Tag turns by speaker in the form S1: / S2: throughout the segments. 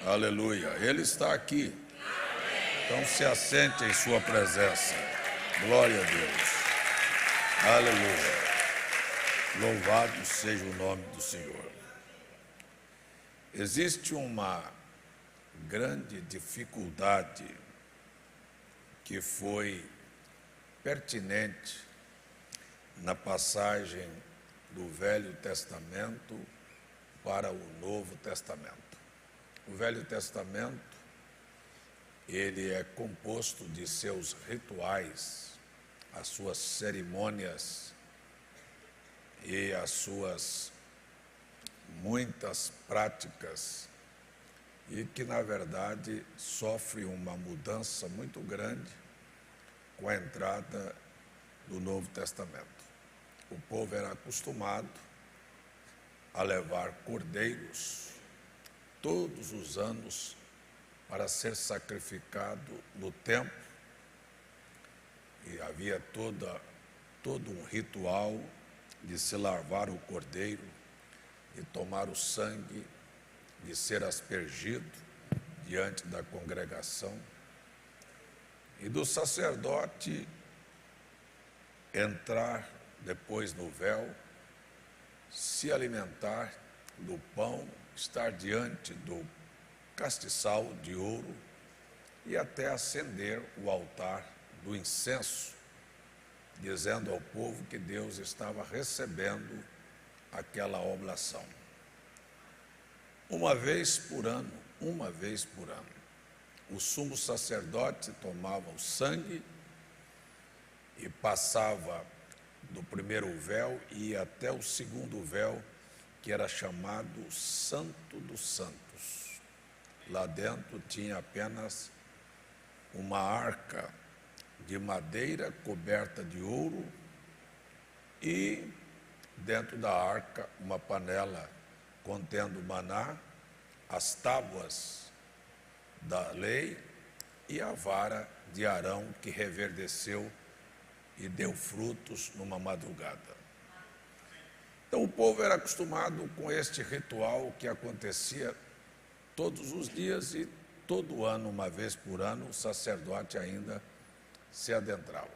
S1: Aleluia. Ele está aqui. Então se assente em sua presença. Glória a Deus. Aleluia. Louvado seja o nome do Senhor. Existe uma grande dificuldade que foi pertinente na passagem do Velho Testamento para o Novo Testamento. O Velho Testamento, ele é composto de seus rituais, as suas cerimônias e as suas muitas práticas, e que, na verdade, sofre uma mudança muito grande com a entrada do Novo Testamento. O povo era acostumado a levar cordeiros todos os anos para ser sacrificado no templo, e havia todo um ritual de se lavar o cordeiro e tomar o sangue, de ser aspergido diante da congregação, e do sacerdote entrar depois no véu, se alimentar do pão, estar diante do castiçal de ouro e até acender o altar do incenso, dizendo ao povo que Deus estava recebendo aquela oblação. Uma vez por ano, o sumo sacerdote tomava o sangue e passava do primeiro véu e ia até o segundo véu, que era chamado Santo dos Santos. Lá dentro tinha apenas uma arca de madeira coberta de ouro e dentro da arca uma panela contendo maná, as tábuas da lei e a vara de Arão que reverdeceu e deu frutos numa madrugada. Então o povo era acostumado com este ritual que acontecia todos os dias, e todo ano, uma vez por ano, o sacerdote ainda se adentrava.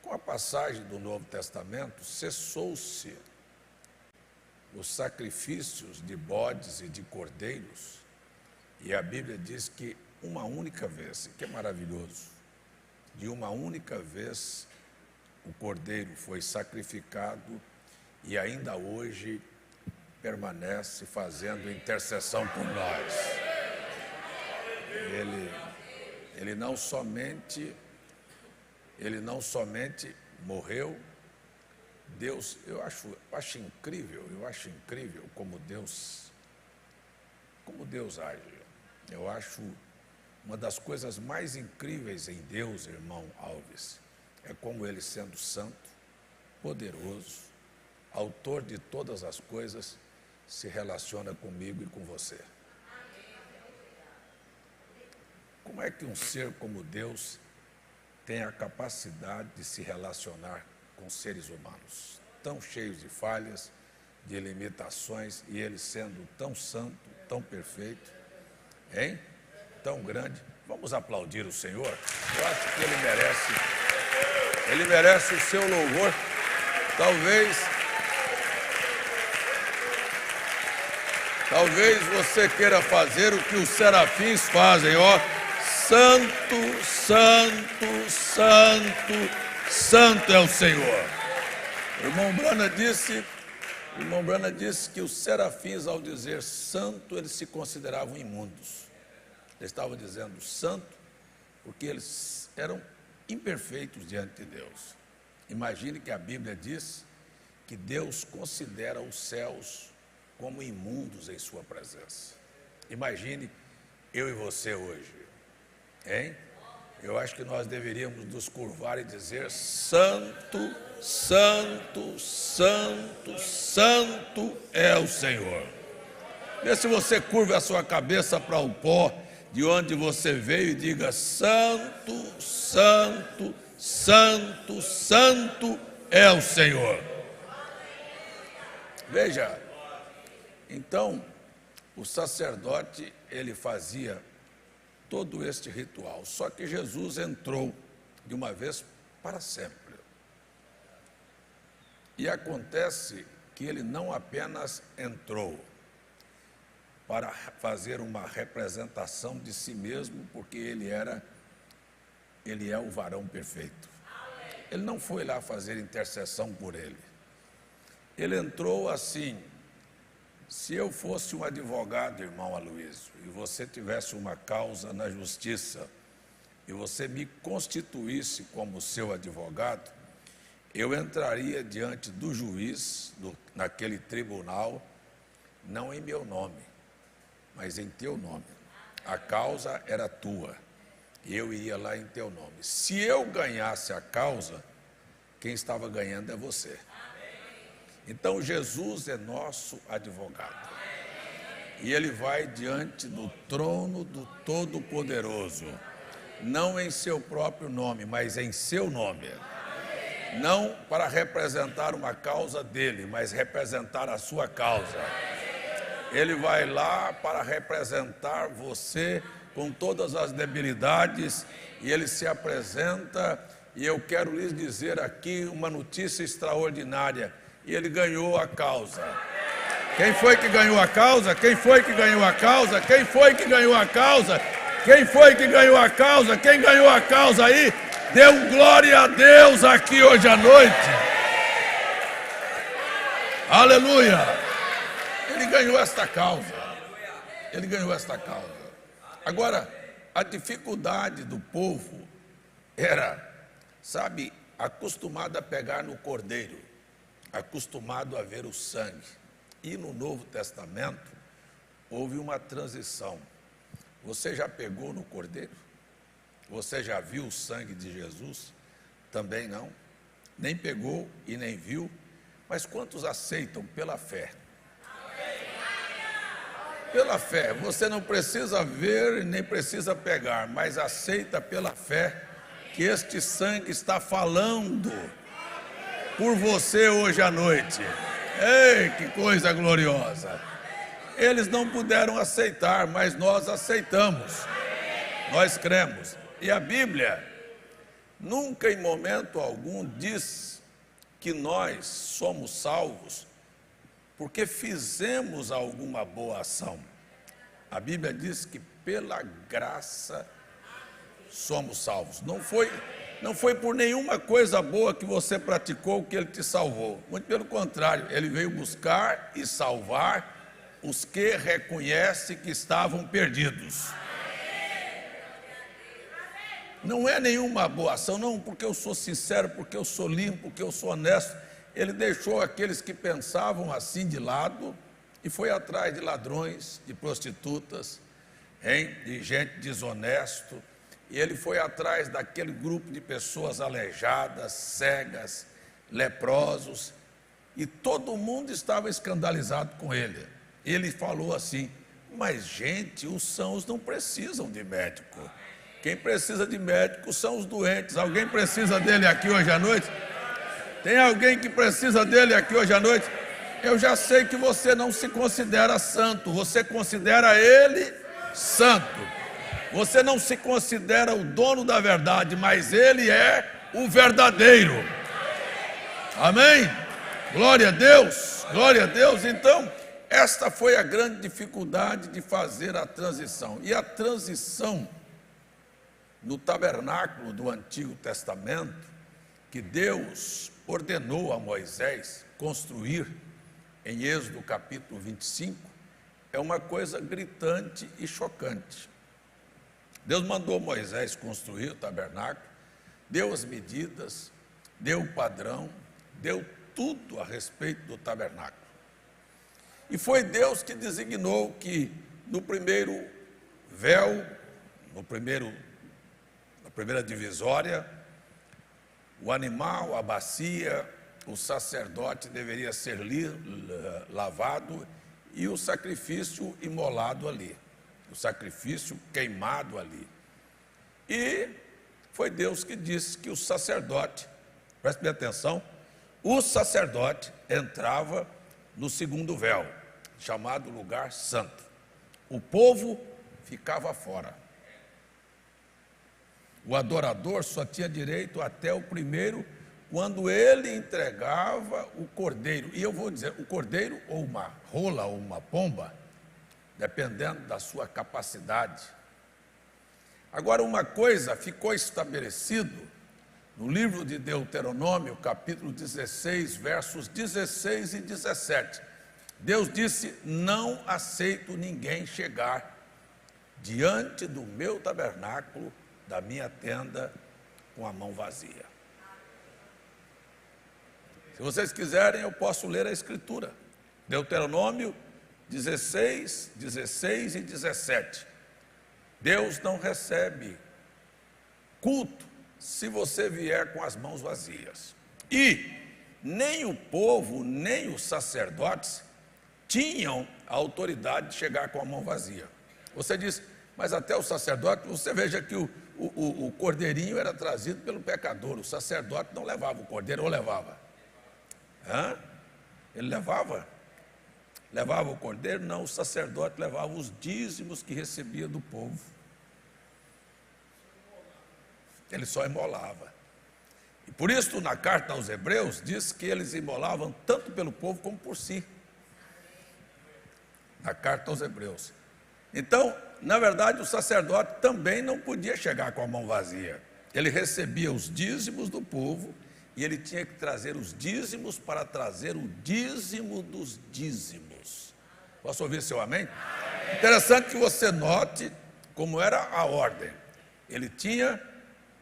S1: Com a passagem do Novo Testamento, cessou-se os sacrifícios de bodes e de cordeiros, e a Bíblia diz que uma única vez, que é maravilhoso, de uma única vez o cordeiro foi sacrificado e ainda hoje permanece fazendo intercessão por nós. Ele não somente morreu. Deus, eu acho incrível como Deus age. Eu acho uma das coisas mais incríveis em Deus, irmão Alves, é como Ele, sendo santo, poderoso, autor de todas as coisas, se relaciona comigo e com você. Como é que um ser como Deus tem a capacidade de se relacionar com seres humanos, tão cheios de falhas, de limitações, e Ele sendo tão santo, tão perfeito, hein? Tão grande? Vamos aplaudir o Senhor? Eu acho que Ele merece o seu louvor. Talvez você queira fazer o que os serafins fazem, ó. Santo, santo, santo, santo é o Senhor. O irmão Brana disse que os serafins, ao dizer santo, eles se consideravam imundos. Eles estavam dizendo santo porque eles eram imperfeitos diante de Deus. Imagine que a Bíblia diz que Deus considera os céus como imundos em sua presença. Imagine eu e você hoje, hein? Eu acho que nós deveríamos nos curvar e dizer: santo, santo, santo, santo é o Senhor. Vê se você curva a sua cabeça para o pó de onde você veio e diga: santo, santo, santo, santo é o Senhor. Veja, então, o sacerdote, ele fazia todo este ritual. Só que Jesus entrou de uma vez para sempre. E acontece que ele não apenas entrou para fazer uma representação de si mesmo, porque ele é o varão perfeito. Ele não foi lá fazer intercessão por ele. Ele entrou assim: se eu fosse um advogado, irmão Aloysio, e você tivesse uma causa na justiça, e você me constituísse como seu advogado, eu entraria diante do juiz, naquele tribunal, não em meu nome, mas em teu nome. A causa era tua, e eu ia lá em teu nome. Se eu ganhasse a causa, quem estava ganhando é você. Então Jesus é nosso advogado. E ele vai diante do trono do Todo-Poderoso, não em seu próprio nome, mas em seu nome. Não para representar uma causa dele, mas representar a sua causa. Ele vai lá para representar você com todas as debilidades, e ele se apresenta, e eu quero lhes dizer aqui uma notícia extraordinária: e ele ganhou a causa. Quem foi que ganhou a causa? Quem foi que ganhou a causa? Quem foi que ganhou a causa? Quem foi que ganhou a causa? Quem ganhou a causa aí? Dê um glória a Deus aqui hoje à noite. Aleluia! Ele ganhou esta causa. Ele ganhou esta causa. Agora, a dificuldade do povo era, sabe, acostumado a pegar no cordeiro, acostumado a ver o sangue. E no Novo Testamento houve uma transição. Você já pegou no cordeiro? Você já viu o sangue de Jesus? Também não. Nem pegou e nem viu. Mas quantos aceitam pela fé? Pela fé. Você não precisa ver e nem precisa pegar, mas aceita pela fé que este sangue está falando por você hoje à noite. Ei, que coisa gloriosa! Eles não puderam aceitar, mas nós aceitamos. Nós cremos. E a Bíblia nunca em momento algum diz que nós somos salvos porque fizemos alguma boa ação. A Bíblia diz que pela graça somos salvos. Não foi por nenhuma coisa boa que você praticou que ele te salvou. Muito pelo contrário, ele veio buscar e salvar os que reconhecem que estavam perdidos. Não é nenhuma boa ação, não porque eu sou sincero, porque eu sou limpo, porque eu sou honesto. Ele deixou aqueles que pensavam assim de lado e foi atrás de ladrões, de prostitutas, de gente desonesta. E ele foi atrás daquele grupo de pessoas aleijadas, cegas, leprosos, e todo mundo estava escandalizado com ele. Ele falou assim: mas gente, os sãos não precisam de médico. Quem precisa de médico são os doentes. Alguém precisa dele aqui hoje à noite? Tem alguém que precisa dele aqui hoje à noite? Eu já sei que você não se considera santo, você considera ele santo. Você não se considera o dono da verdade, mas ele é o verdadeiro. Amém? Glória a Deus, glória a Deus. Então, esta foi a grande dificuldade de fazer a transição. E a transição no tabernáculo do Antigo Testamento, que Deus ordenou a Moisés construir em Êxodo capítulo 25, é uma coisa gritante e chocante. Deus mandou Moisés construir o tabernáculo, deu as medidas, deu o padrão, deu tudo a respeito do tabernáculo. E foi Deus que designou que no primeiro véu, na primeira divisória, o animal, a bacia, o sacerdote deveria ser lavado e o sacrifício imolado ali, o sacrifício queimado ali. E foi Deus que disse que o sacerdote, preste bem atenção, o sacerdote entrava no segundo véu, chamado lugar santo. o povo ficava fora. O adorador só tinha direito até o primeiro, quando ele entregava o cordeiro. E eu vou dizer, o cordeiro ou uma rola ou uma pomba, dependendo da sua capacidade. Agora, uma coisa ficou estabelecido no livro de Deuteronômio, capítulo 16, versos 16 e 17. Deus disse: não aceito ninguém chegar diante do meu tabernáculo, da minha tenda, com a mão vazia. Se vocês quiserem, eu posso ler a Escritura. Deuteronômio 16, 16 e 17. Deus não recebe culto se você vier com as mãos vazias. E nem o povo, nem os sacerdotes tinham a autoridade de chegar com a mão vazia. Você diz, mas até o sacerdote, você veja que o cordeirinho era trazido pelo pecador. O sacerdote não levava o cordeiro, ou levava? Ele levava? Levava o cordeiro? Não, o sacerdote levava os dízimos que recebia do povo. Ele só imolava. E por isso, na carta aos Hebreus, diz que eles imolavam tanto pelo povo como por si. Na carta aos Hebreus. Então, na verdade, o sacerdote também não podia chegar com a mão vazia. Ele recebia os dízimos do povo e ele tinha que trazer os dízimos para trazer o dízimo dos dízimos. Posso ouvir seu amém? Interessante que você note como era a ordem. Ele tinha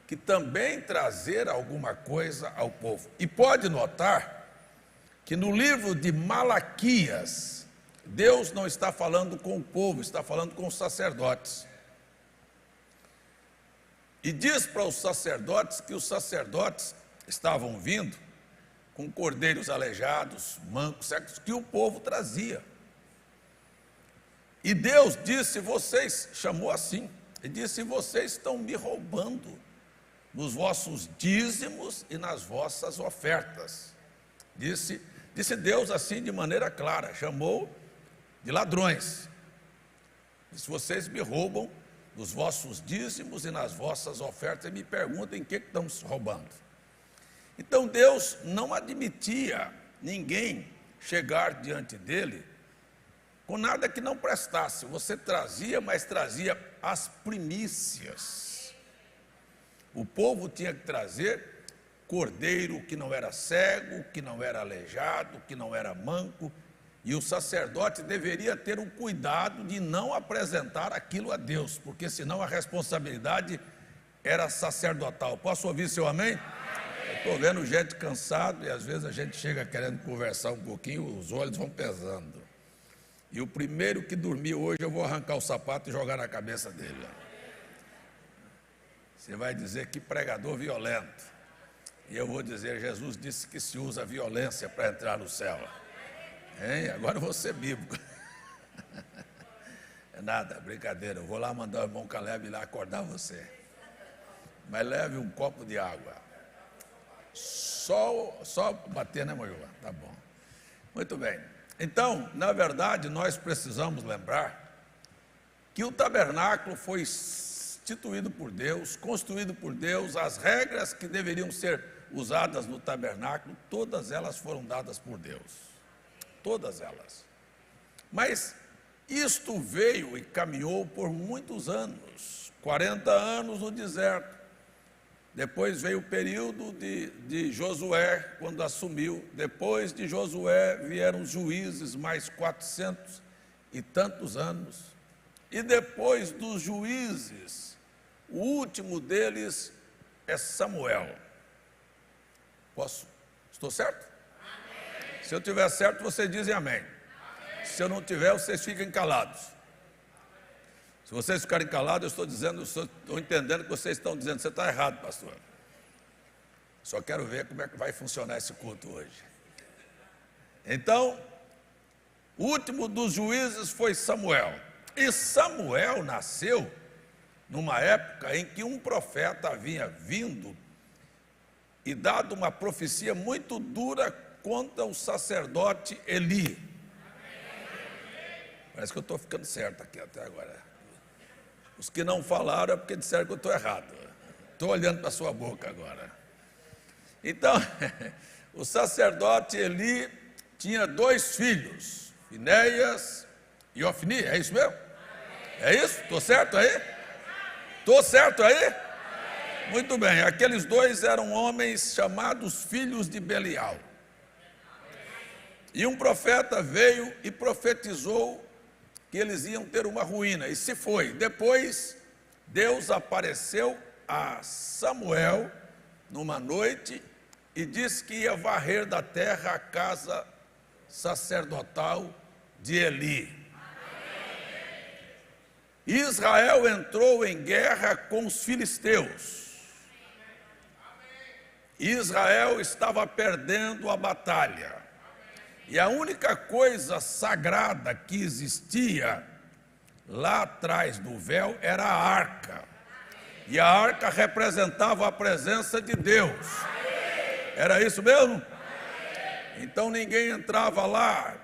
S1: que também trazer alguma coisa ao povo. E pode notar que no livro de Malaquias, Deus não está falando com o povo, está falando com os sacerdotes. E diz para os sacerdotes que os sacerdotes estavam vindo com cordeiros aleijados, mancos, cegos, que o povo trazia. E Deus disse, vocês, chamou assim, e disse, vocês estão me roubando nos vossos dízimos e nas vossas ofertas. Disse Deus assim de maneira clara, chamou de ladrões. Disse, vocês me roubam nos vossos dízimos e nas vossas ofertas, e me perguntam em que estamos roubando. Então Deus não admitia ninguém chegar diante dele com nada que não prestasse. Você trazia, mas trazia as primícias. O povo tinha que trazer cordeiro que não era cego, que não era aleijado, que não era manco, e o sacerdote deveria ter o cuidado de não apresentar aquilo a Deus, porque senão a responsabilidade era sacerdotal. Posso ouvir seu amém? Estou vendo gente cansado e às vezes a gente chega querendo conversar um pouquinho, os olhos vão pesando. E o primeiro que dormiu hoje eu vou arrancar o sapato e jogar na cabeça dele. Você vai dizer que pregador violento. E eu vou dizer, Jesus disse que se usa violência para entrar no céu. Hein? Agora eu vou ser bíblico. É nada, brincadeira. Eu vou lá mandar o irmão Caleb ir lá acordar você. Mas leve um copo de água. Só bater, né, Moiola? Tá bom. Muito bem. Então, na verdade, nós precisamos lembrar que o tabernáculo foi instituído por Deus, construído por Deus, as regras que deveriam ser usadas no tabernáculo, todas elas foram dadas por Deus. Todas elas. Mas isto veio e caminhou por muitos anos, 40 anos no deserto. Depois veio o período de Josué, quando assumiu. Depois de Josué vieram os juízes, mais 400 e tantos anos. E depois dos juízes, o último deles é Samuel. Estou certo? Amém. Se eu tiver certo, vocês dizem amém. Amém. Se eu não tiver, vocês fiquem calados. Se vocês ficarem calados, eu estou entendendo que vocês estão dizendo, você está errado, pastor. Só quero ver como é que vai funcionar esse culto hoje. Então, o último dos juízes foi Samuel. E Samuel nasceu numa época em que um profeta havia vindo e dado uma profecia muito dura contra o sacerdote Eli. Parece que eu estou ficando certo aqui até agora. Os que não falaram é porque disseram que eu estou errado. Estou olhando para a sua boca agora. Então, o sacerdote Eli tinha 2 filhos, Finéias e Ofni, é isso mesmo? É isso? Estou certo aí? Estou certo aí? Muito bem, aqueles 2 eram homens chamados filhos de Belial. E um profeta veio e profetizou que eles iam ter uma ruína, e se foi. Depois, Deus apareceu a Samuel numa noite e disse que ia varrer da terra a casa sacerdotal de Eli. Israel entrou em guerra com os filisteus. Israel estava perdendo a batalha. E a única coisa sagrada que existia lá atrás do véu era a arca. E a arca representava a presença de Deus. Era isso mesmo? Então ninguém entrava lá,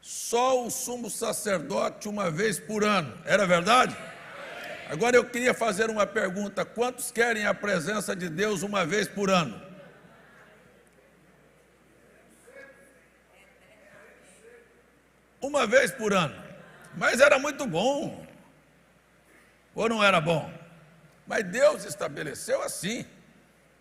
S1: só o sumo sacerdote uma vez por ano. Era verdade? Agora eu queria fazer uma pergunta: quantos querem a presença de Deus uma vez por ano? Uma vez por ano. Mas era muito bom. Ou não era bom? Mas Deus estabeleceu assim,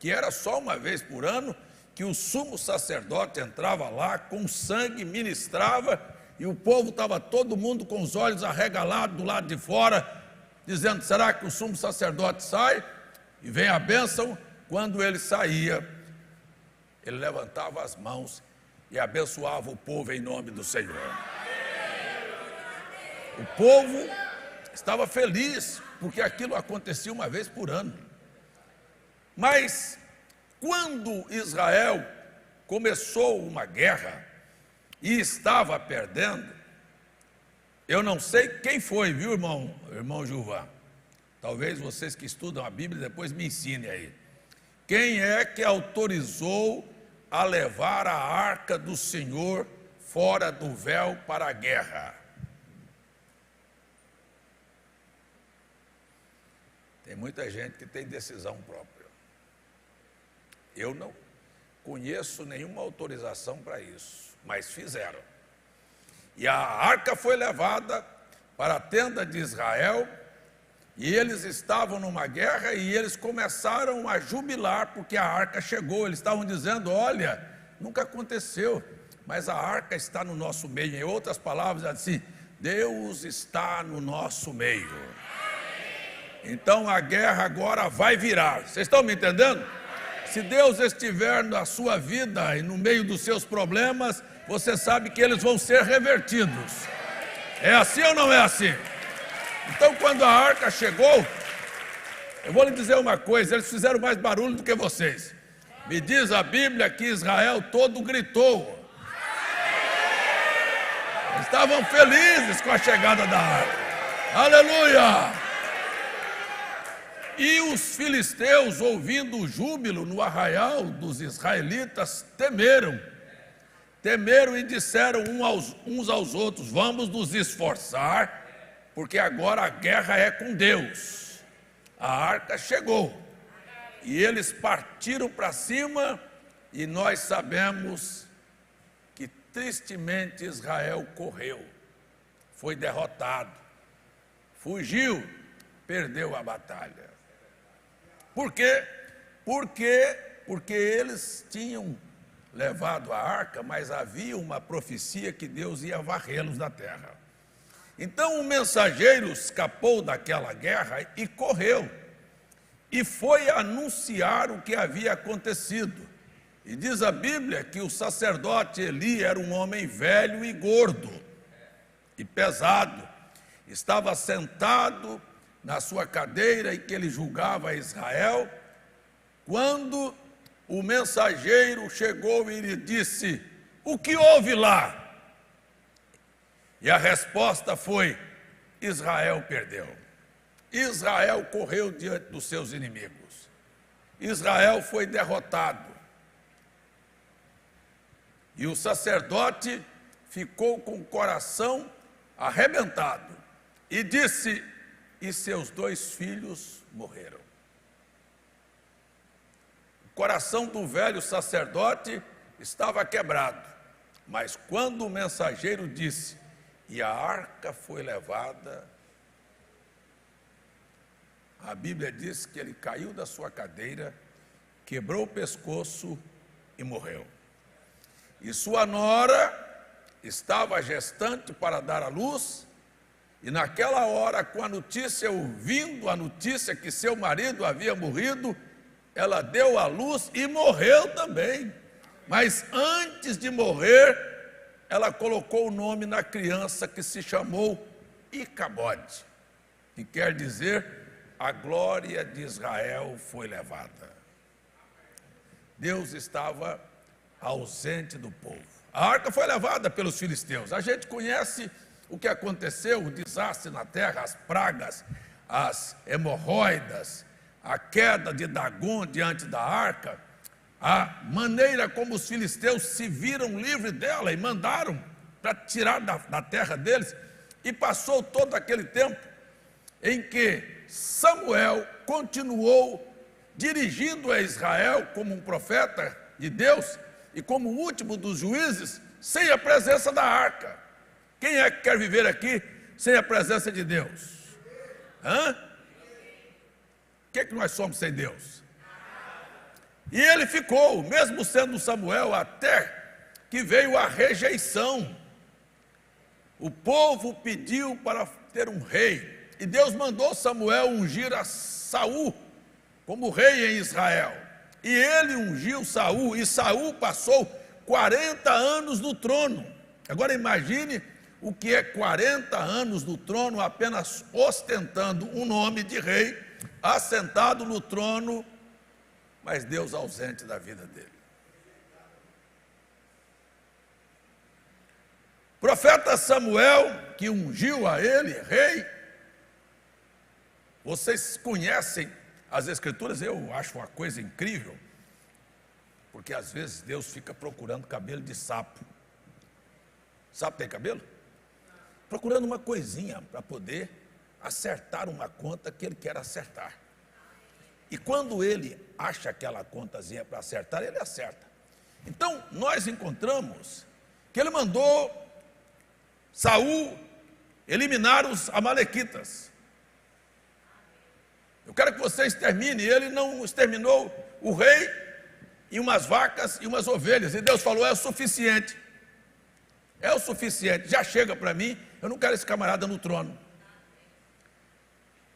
S1: que era só uma vez por ano que o sumo sacerdote entrava lá, com sangue, ministrava, e o povo estava todo mundo com os olhos arregalados do lado de fora, dizendo: será que o sumo sacerdote sai? E vem a bênção. Quando ele saía, ele levantava as mãos e abençoava o povo em nome do Senhor. O povo estava feliz, porque aquilo acontecia uma vez por ano. Mas, quando Israel começou uma guerra e estava perdendo, eu não sei quem foi, viu, irmão Gilvan? Talvez vocês que estudam a Bíblia depois me ensinem aí. Quem é que autorizou a levar a arca do Senhor fora do véu para a guerra? Tem muita gente que tem decisão própria. Eu não conheço nenhuma autorização para isso, mas fizeram. E a arca foi levada para a tenda de Israel, e eles estavam numa guerra e eles começaram a jubilar porque a arca chegou. Eles estavam dizendo: olha, nunca aconteceu, mas a arca está no nosso meio. Em outras palavras, assim, Deus está no nosso meio. Então a guerra agora vai virar. Vocês estão me entendendo? Se Deus estiver na sua vida e no meio dos seus problemas, você sabe que eles vão ser revertidos. É assim ou não é assim? Então, quando a arca chegou, eu vou lhe dizer uma coisa: eles fizeram mais barulho do que vocês. Me diz a Bíblia que Israel todo gritou. Eles estavam felizes com a chegada da arca. Aleluia! E os filisteus, ouvindo o júbilo no arraial dos israelitas, temeram e disseram uns aos outros: vamos nos esforçar, porque agora a guerra é com Deus. A arca chegou. E eles partiram para cima, e nós sabemos que tristemente Israel correu, foi derrotado, fugiu, perdeu a batalha. Por quê? Porque eles tinham levado a arca, mas havia uma profecia que Deus ia varrê-los da terra. Então o mensageiro escapou daquela guerra e correu, e foi anunciar o que havia acontecido. E diz a Bíblia que o sacerdote Eli era um homem velho e gordo e pesado, estava sentado na sua cadeira em que ele julgava Israel, quando o mensageiro chegou e lhe disse: o que houve lá? E a resposta foi: Israel perdeu. Israel correu diante dos seus inimigos. Israel foi derrotado. E o sacerdote ficou com o coração arrebentado, e disse: e seus 2 filhos morreram. O coração do velho sacerdote estava quebrado, mas quando o mensageiro disse: e a arca foi levada, a Bíblia diz que ele caiu da sua cadeira, quebrou o pescoço e morreu. E sua nora estava gestante para dar à luz, e naquela hora, com a notícia, ouvindo a notícia que seu marido havia morrido, ela deu à luz e morreu também. Mas antes de morrer, ela colocou o nome na criança, que se chamou Icabode, que quer dizer: a glória de Israel foi levada. Deus estava ausente do povo. A arca foi levada pelos filisteus. A gente conhece o que aconteceu, o desastre na terra, as pragas, as hemorroidas, a queda de Dagom diante da arca, a maneira como os filisteus se viram livres dela e mandaram para tirar da terra deles. E passou todo aquele tempo em que Samuel continuou dirigindo a Israel como um profeta de Deus e como o último dos juízes, sem a presença da arca. Quem é que quer viver aqui sem a presença de Deus? O que nós somos sem Deus? E ele ficou, mesmo sendo Samuel, até que veio a rejeição. O povo pediu para ter um rei, e Deus mandou Samuel ungir a Saul como rei em Israel. E ele ungiu Saul, e Saul passou 40 anos no trono. Agora imagine o que é 40 anos no trono, apenas ostentando um nome de rei, assentado no trono, mas Deus ausente da vida dele. O profeta Samuel, que ungiu a ele rei, vocês conhecem as Escrituras, eu acho uma coisa incrível, porque às vezes Deus fica procurando cabelo de sapo. Sapo tem cabelo? Procurando uma coisinha para poder acertar uma conta que ele quer acertar. E quando ele acha aquela contazinha para acertar, ele acerta. Então, nós encontramos que ele mandou Saul eliminar os amalequitas. Eu quero que você extermine. Ele não exterminou o rei e umas vacas e umas ovelhas. E Deus falou: é o suficiente. É o suficiente, já chega para mim, eu não quero esse camarada no trono.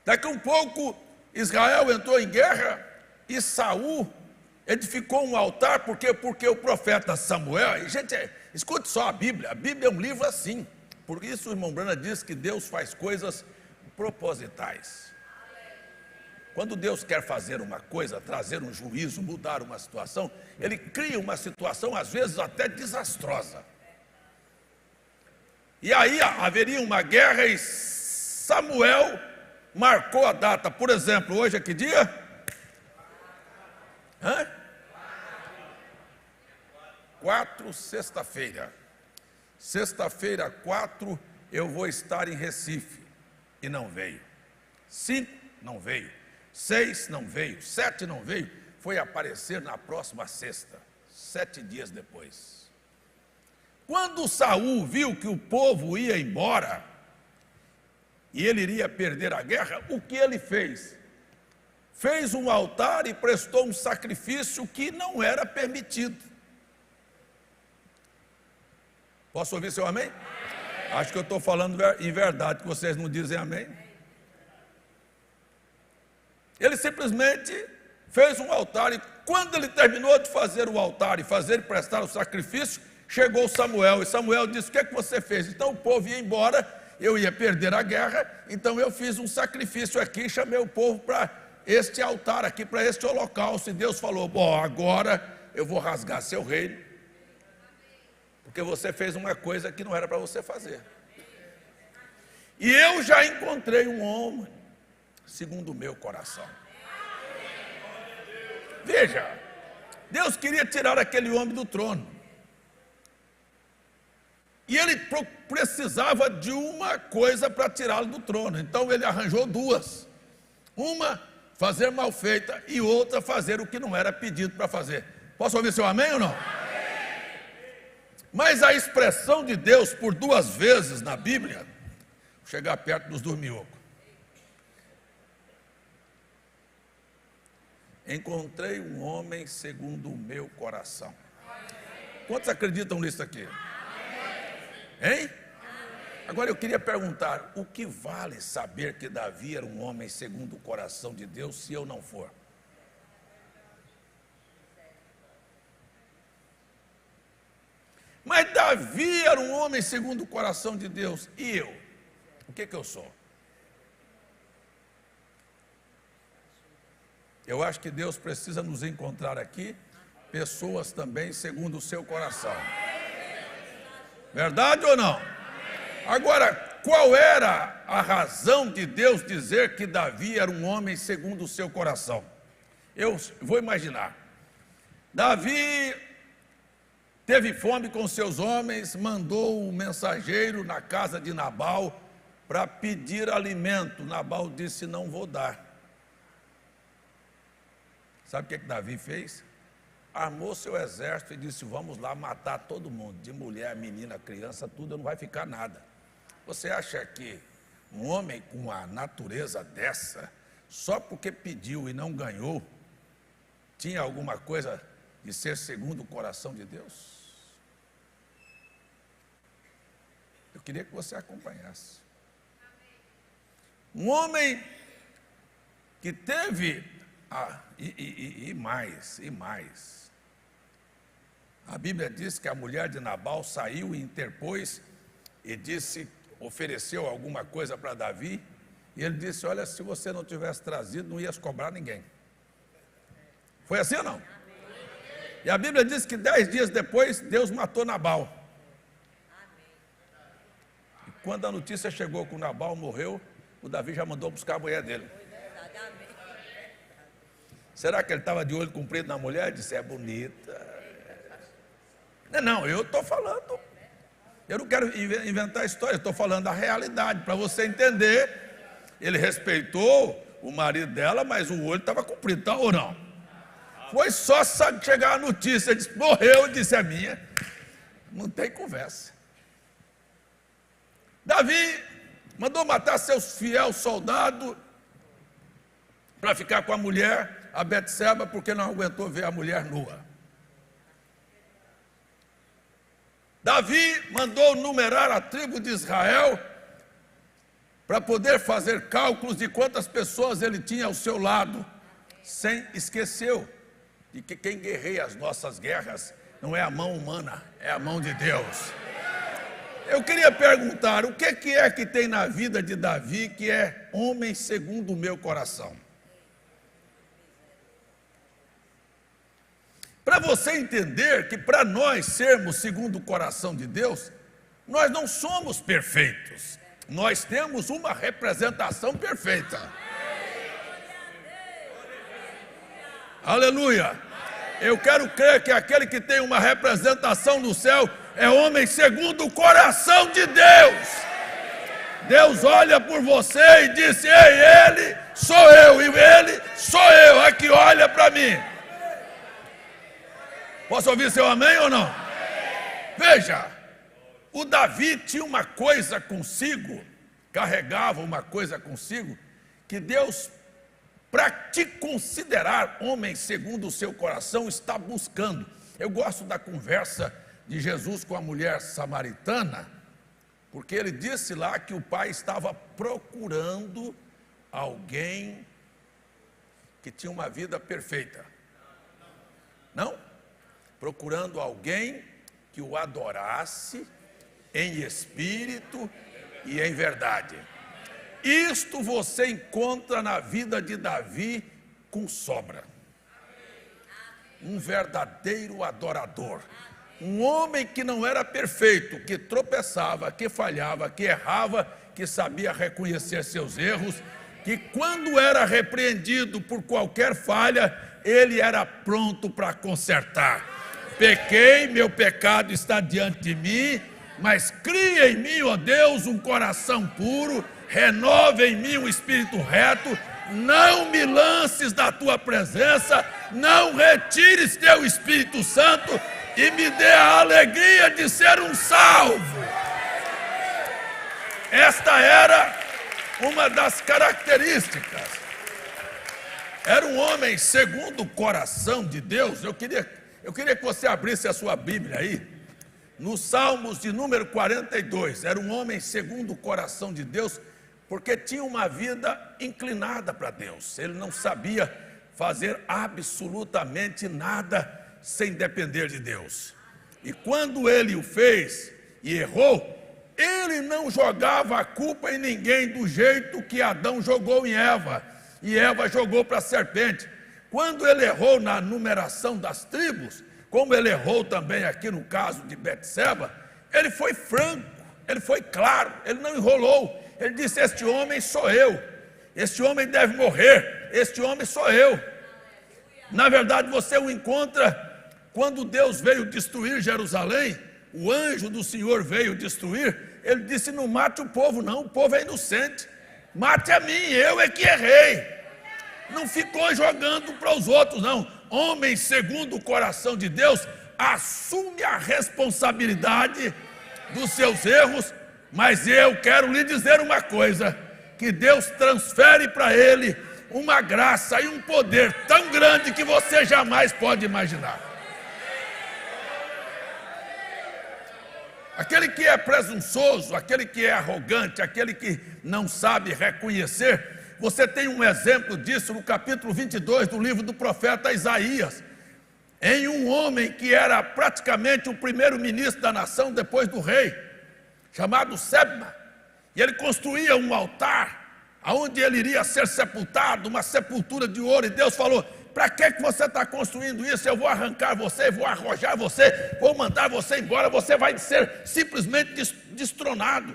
S1: Daqui a um pouco, Israel entrou em guerra e Saul edificou um altar, porque o profeta Samuel, e gente, escute só a Bíblia é um livro assim. Por isso o irmão Brana diz que Deus faz coisas propositais. Quando Deus quer fazer uma coisa, trazer um juízo, mudar uma situação, Ele cria uma situação às vezes até desastrosa. E aí haveria uma guerra e Samuel marcou a data. Por exemplo, hoje é que dia? 4, sexta-feira. Sexta-feira 4, eu vou estar em Recife. E não veio. 5, não veio. 6, não veio. 7, não veio. Foi aparecer na próxima sexta, 7 dias depois. Quando Saul viu que o povo ia embora e ele iria perder a guerra, o que ele fez? Fez um altar e prestou um sacrifício que não era permitido. Posso ouvir seu amém? Acho que eu estou falando em verdade, que vocês não dizem amém. Ele simplesmente fez um altar, e quando ele terminou de fazer o altar e prestar o sacrifício, chegou Samuel, e Samuel disse: o que é que você fez? Então o povo ia embora, eu ia perder a guerra, então eu fiz um sacrifício aqui, chamei o povo para este altar aqui, para este holocausto, e Deus falou: bom, agora eu vou rasgar seu reino, porque você fez uma coisa que não era para você fazer. E eu já encontrei um homem segundo o meu coração. Veja, Deus queria tirar aquele homem do trono. E ele precisava de uma coisa para tirá-lo do trono. Então ele arranjou duas. Uma, fazer mal feita, e outra, fazer o que não era pedido para fazer. Posso ouvir seu amém ou não? Amém. Mas a expressão de Deus por duas vezes na Bíblia, vou chegar perto dos dormiocos. Encontrei um homem segundo o meu coração. Quantos acreditam nisso aqui? Hein? Agora eu queria perguntar, o que vale saber que Davi era um homem segundo o coração de Deus, se eu não for? Mas Davi era um homem segundo o coração de Deus, e eu? O que eu sou? Eu acho que Deus precisa nos encontrar aqui, pessoas também segundo o seu coração. Verdade ou não? Agora, qual era a razão de Deus dizer que Davi era um homem segundo o seu coração? Eu vou imaginar. Davi teve fome com seus homens, mandou um mensageiro na casa de Nabal para pedir alimento. Nabal disse: não vou dar. Sabe o que Davi fez? Armou seu exército e disse: vamos lá matar todo mundo, de mulher, menina, criança, tudo, não vai ficar nada. Você acha que um homem com uma natureza dessa, só porque pediu e não ganhou, tinha alguma coisa de ser segundo o coração de Deus? Eu queria que você acompanhasse. Um homem que teve, e mais. A Bíblia diz que a mulher de Nabal saiu e interpôs e disse, ofereceu alguma coisa para Davi, e ele disse: olha, se você não tivesse trazido, não ias cobrar ninguém. Foi assim ou não? E a Bíblia diz que 10 dias depois, Deus matou Nabal. E quando a notícia chegou que o Nabal morreu, o Davi já mandou buscar a mulher dele. Será que ele estava de olho comprido na mulher? Disse: é bonita. Não, eu estou falando. Eu não quero inventar história, estou falando a realidade, para você entender. Ele respeitou o marido dela, mas o olho estava comprido, tá, ou não? Foi só chegar a notícia, ele disse: morreu, disse: é minha. Não tem conversa. Davi mandou matar seus fiéis soldados para ficar com a mulher, a Betseba, porque não aguentou ver a mulher nua. Davi mandou numerar a tribo de Israel para poder fazer cálculos de quantas pessoas ele tinha ao seu lado, sem esqueceu de que quem guerreia as nossas guerras não é a mão humana, é a mão de Deus. Eu queria perguntar, o que é que tem na vida de Davi que é homem segundo o meu coração? Para você entender que para nós sermos segundo o coração de Deus, nós não somos perfeitos. Nós temos uma representação perfeita. Aleluia! Eu quero crer que aquele que tem uma representação no céu é homem segundo o coração de Deus. Deus olha por você e disse: ei, ele sou eu, e ele sou eu, aqui olha para mim. Posso ouvir seu amém ou não? Veja, o Davi tinha uma coisa consigo, carregava uma coisa consigo, que Deus, para te considerar homem segundo o seu coração, está buscando. Eu gosto da conversa de Jesus com a mulher samaritana, porque ele disse lá que o pai estava procurando alguém que tinha uma vida perfeita. Não? Procurando alguém que o adorasse em espírito e em verdade. Isto você encontra na vida de Davi com sobra. Um verdadeiro adorador. Um homem que não era perfeito, que tropeçava, que falhava, que errava, que sabia reconhecer seus erros, que quando era repreendido por qualquer falha, ele era pronto para consertar. Pequei, meu pecado está diante de mim, Mas cria em mim, ó Deus, um coração puro, renova em mim um espírito reto, não me lances da tua presença, não retires teu Espírito Santo e me dê a alegria de ser um salvo. Esta era uma das características. Era um homem segundo o coração de Deus. Eu queria que você abrisse a sua Bíblia aí, nos Salmos de número 42. Era um homem segundo o coração de Deus, porque tinha uma vida inclinada para Deus. Ele não sabia fazer absolutamente nada sem depender de Deus. E quando ele o fez e errou, ele não jogava a culpa em ninguém do jeito que Adão jogou em Eva, e Eva jogou para a serpente. Quando ele errou na numeração das tribos, como ele errou também aqui no caso de Betseba, ele foi franco, ele foi claro, ele não enrolou. Ele disse: este homem sou eu, este homem deve morrer, este homem sou eu. Na verdade, você o encontra quando Deus veio destruir Jerusalém, o anjo do Senhor veio destruir. Ele disse: não mate o povo não, o povo é inocente, mate a mim, eu é que errei. Não ficou jogando para os outros não. Homem segundo o coração de Deus assume a responsabilidade dos seus erros. Mas eu quero lhe dizer uma coisa, que Deus transfere para ele uma graça e um poder tão grande que você jamais pode imaginar. Aquele que é presunçoso, aquele que é arrogante, aquele que não sabe reconhecer, você tem um exemplo disso no capítulo 22 do livro do profeta Isaías, em um homem que era praticamente o primeiro-ministro da nação depois do rei, chamado Sebna, e ele construía um altar, onde ele iria ser sepultado, uma sepultura de ouro, e Deus falou: para que você está construindo isso? Eu vou arrancar você, vou arrojar você, vou mandar você embora, você vai ser simplesmente destronado.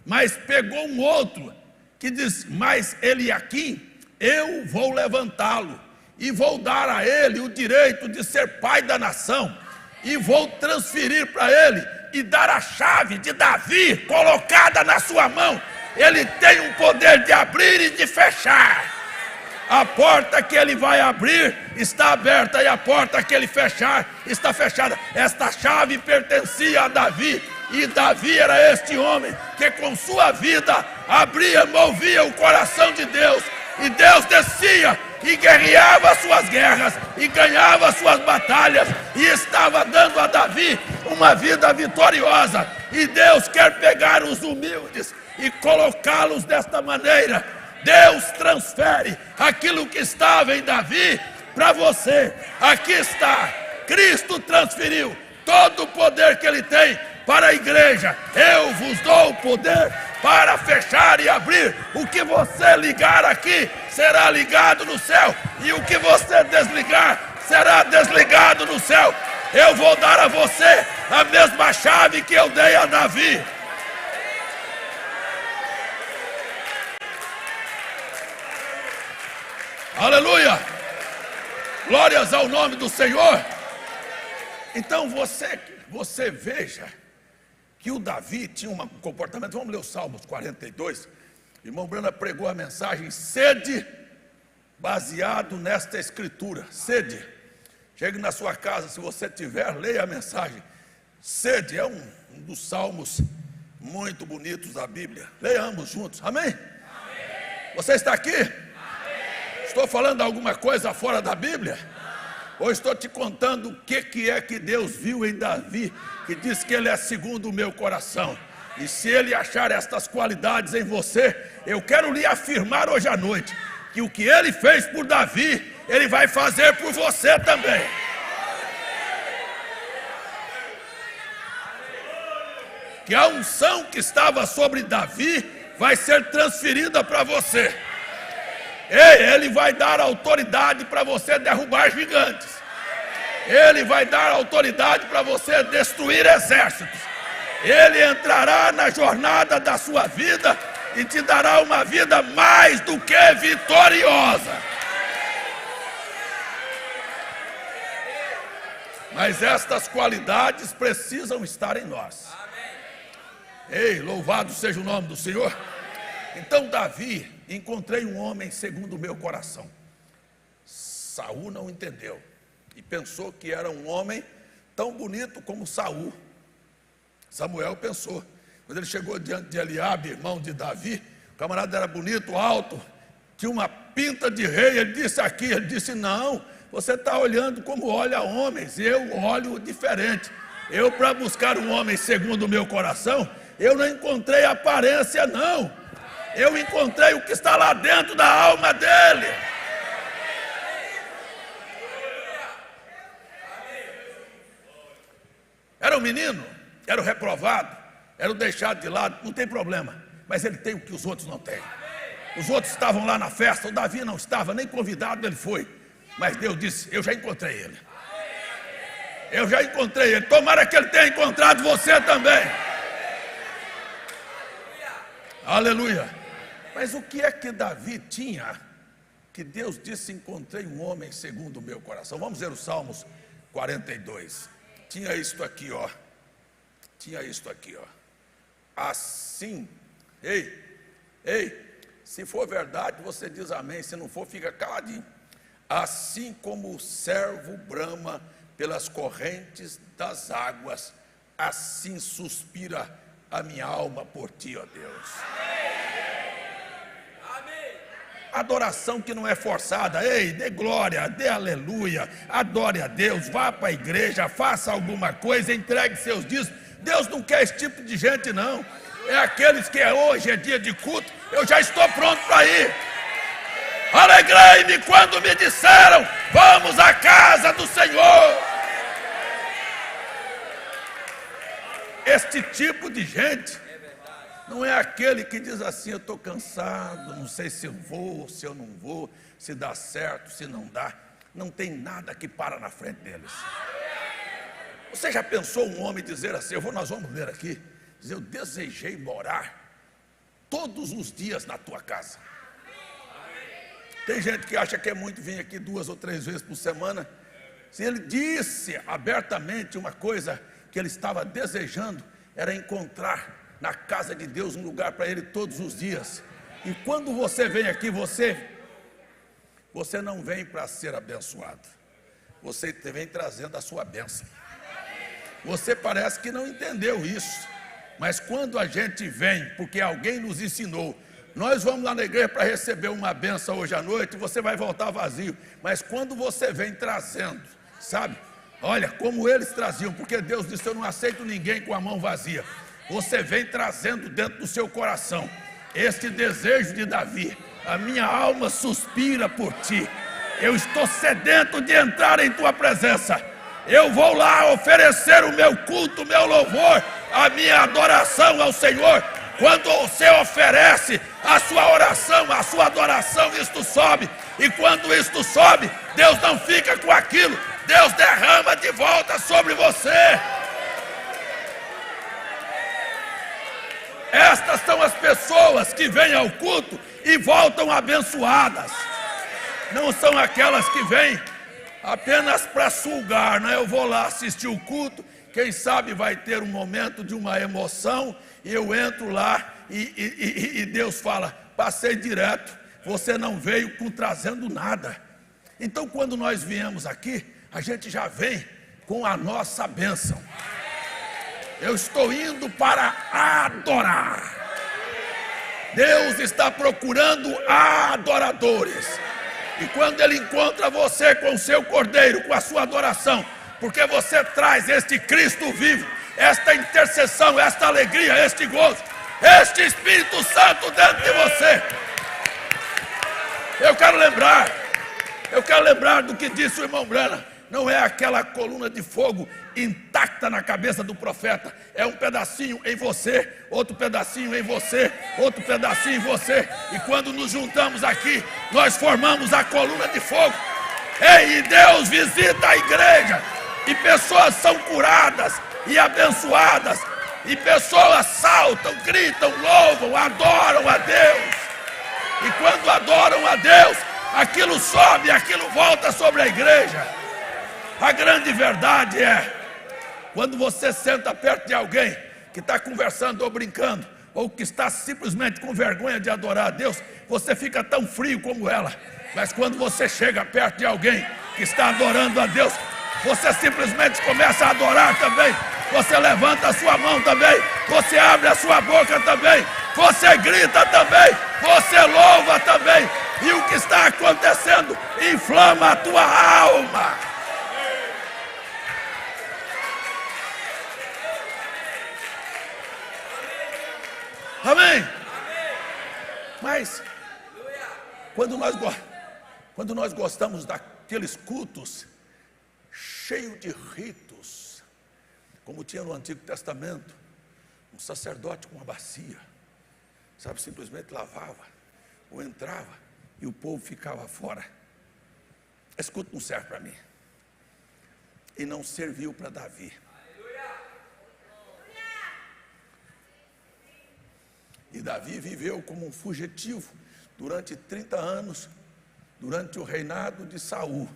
S1: Mas pegou um outro, que diz: mas Eliaquim, eu vou levantá-lo, e vou dar a ele o direito de ser pai da nação, e vou transferir para ele, e dar a chave de Davi colocada na sua mão. Ele tem um poder de abrir e de fechar. A porta que ele vai abrir está aberta, e a porta que ele fechar está fechada. Esta chave pertencia a Davi, e Davi era este homem que com sua vida abria, movia o coração de Deus, e Deus descia e guerreava as suas guerras, e ganhava as suas batalhas, e estava dando a Davi uma vida vitoriosa. E Deus quer pegar os humildes e colocá-los desta maneira. Deus transfere aquilo que estava em Davi para você. Aqui está, Cristo transferiu todo o poder que ele tem para a igreja. Eu vos dou o poder para fechar e abrir. O que você ligar aqui será ligado no céu, e o que você desligar será desligado no céu. Eu vou dar a você a mesma chave que eu dei a Davi. Aleluia! Glórias ao nome do Senhor. Então você veja que o Davi tinha um comportamento. Vamos ler os Salmos 42. Irmão Brana pregou a mensagem sede, baseado nesta escritura. Sede. Chegue na sua casa, se você tiver, leia a mensagem. Sede é um dos salmos muito bonitos da Bíblia. Leiamos juntos, amém? Amém. Você está aqui? Amém. Estou falando alguma coisa fora da Bíblia? Não. Ou estou te contando o que é que Deus viu em Davi, que diz que ele é segundo o meu coração. E se ele achar estas qualidades em você, eu quero lhe afirmar hoje à noite, que o que ele fez por Davi, ele vai fazer por você também. Que a unção que estava sobre Davi vai ser transferida para você. Ele vai dar autoridade para você derrubar gigantes. Ele vai dar autoridade para você destruir exércitos. Ele entrará na jornada da sua vida e te dará uma vida mais do que vitoriosa. Mas estas qualidades precisam estar em nós. Ei, louvado seja o nome do Senhor. Então Davi, encontrei um homem segundo o meu coração. Saul não entendeu e pensou que era um homem tão bonito como Saul. Samuel pensou. Quando ele chegou diante de Eliabe, irmão de Davi, o camarada era bonito, alto, tinha uma pinta de rei. Ele disse, não, você está olhando como olha homens, eu olho diferente. Eu, para buscar um homem segundo o meu coração, eu não encontrei aparência, não. Eu encontrei o que está lá dentro da alma dele. Era um menino, era o reprovado, era o deixado de lado, não tem problema. Mas ele tem o que os outros não têm. Os outros estavam lá na festa, o Davi não estava, nem convidado ele foi. Mas Deus disse, eu já encontrei ele. Eu já encontrei ele, tomara que ele tenha encontrado você também. Aleluia. Mas o que é que Davi tinha, que Deus disse, encontrei um homem segundo o meu coração? Vamos ver os Salmos 42. Tinha isto aqui, ó. Assim, se for verdade, você diz amém. Se não for, fica caladinho. Assim como o servo brama pelas correntes das águas, assim suspira a minha alma por ti, ó Deus. Adoração que não é forçada. Dê glória, dê aleluia, adore a Deus, vá para a igreja, faça alguma coisa, entregue seus dízimos. Deus não quer esse tipo de gente, não. É aqueles que hoje é dia de culto, eu já estou pronto para ir. Alegrei-me quando me disseram, vamos à casa do Senhor. Este tipo de gente não é aquele que diz assim, eu estou cansado, não sei se eu vou, se eu não vou, se dá certo, se não dá. Não tem nada que para na frente deles. Você já pensou um homem dizer assim, nós vamos ler aqui, dizer, eu desejei morar todos os dias na tua casa. Tem gente que acha que é muito vir aqui 2 ou 3 vezes por semana. Se ele disse abertamente uma coisa que ele estava desejando, era encontrar na casa de Deus um lugar para ele todos os dias. E quando você vem aqui, você não vem para ser abençoado, você vem trazendo a sua bênção. Você parece que não entendeu isso, mas quando a gente vem, porque alguém nos ensinou, nós vamos lá na igreja para receber uma bênção hoje à noite, você vai voltar vazio. Mas quando você vem trazendo, sabe? Olha como eles traziam, porque Deus disse, eu não aceito ninguém com a mão vazia. Você vem trazendo dentro do seu coração este desejo de Davi. A minha alma suspira por ti. Eu estou sedento de entrar em tua presença. Eu vou lá oferecer o meu culto, o meu louvor, a minha adoração ao Senhor. Quando você oferece a sua oração, a sua adoração, isto sobe. E quando isto sobe, Deus não fica com aquilo. Deus derrama de volta sobre você. Estas são as pessoas que vêm ao culto e voltam abençoadas. Não são aquelas que vêm apenas para sugar, né? Eu vou lá assistir o culto, quem sabe vai ter um momento de uma emoção, e eu entro lá e Deus fala, passei direto, você não veio trazendo nada. Então quando nós viemos aqui, a gente já vem com a nossa bênção. Eu estou indo para adorar. Deus está procurando adoradores. E quando Ele encontra você com o seu cordeiro, com a sua adoração, porque você traz este Cristo vivo, esta intercessão, esta alegria, este gozo, este Espírito Santo dentro de você. Eu quero lembrar do que disse o irmão Branham. Não é aquela coluna de fogo intacta na cabeça do profeta. É um pedacinho em você, outro pedacinho em você, outro pedacinho em você. E quando nos juntamos aqui, nós formamos a coluna de fogo. E Deus visita a igreja. E pessoas são curadas e abençoadas. E pessoas saltam, gritam, louvam, adoram a Deus. E quando adoram a Deus, aquilo sobe, aquilo volta sobre a igreja. A grande verdade é, quando você senta perto de alguém que que está conversando ou brincando, ou que está simplesmente com vergonha de adorar a Deus, você fica tão frio como ela. Mas quando você chega perto de alguém que está adorando a Deus, você simplesmente começa a adorar também. Você levanta a sua mão também, você abre a sua boca também, você grita também, você louva também. E o que está acontecendo inflama a tua alma. Amém? Mas quando nós gostamos daqueles cultos cheios de ritos, como tinha no Antigo Testamento, um sacerdote com uma bacia, sabe, simplesmente lavava ou entrava e o povo ficava fora. Esse culto não serve para mim. E não serviu para Davi. E Davi viveu como um fugitivo durante 30 anos, durante o reinado de Saul,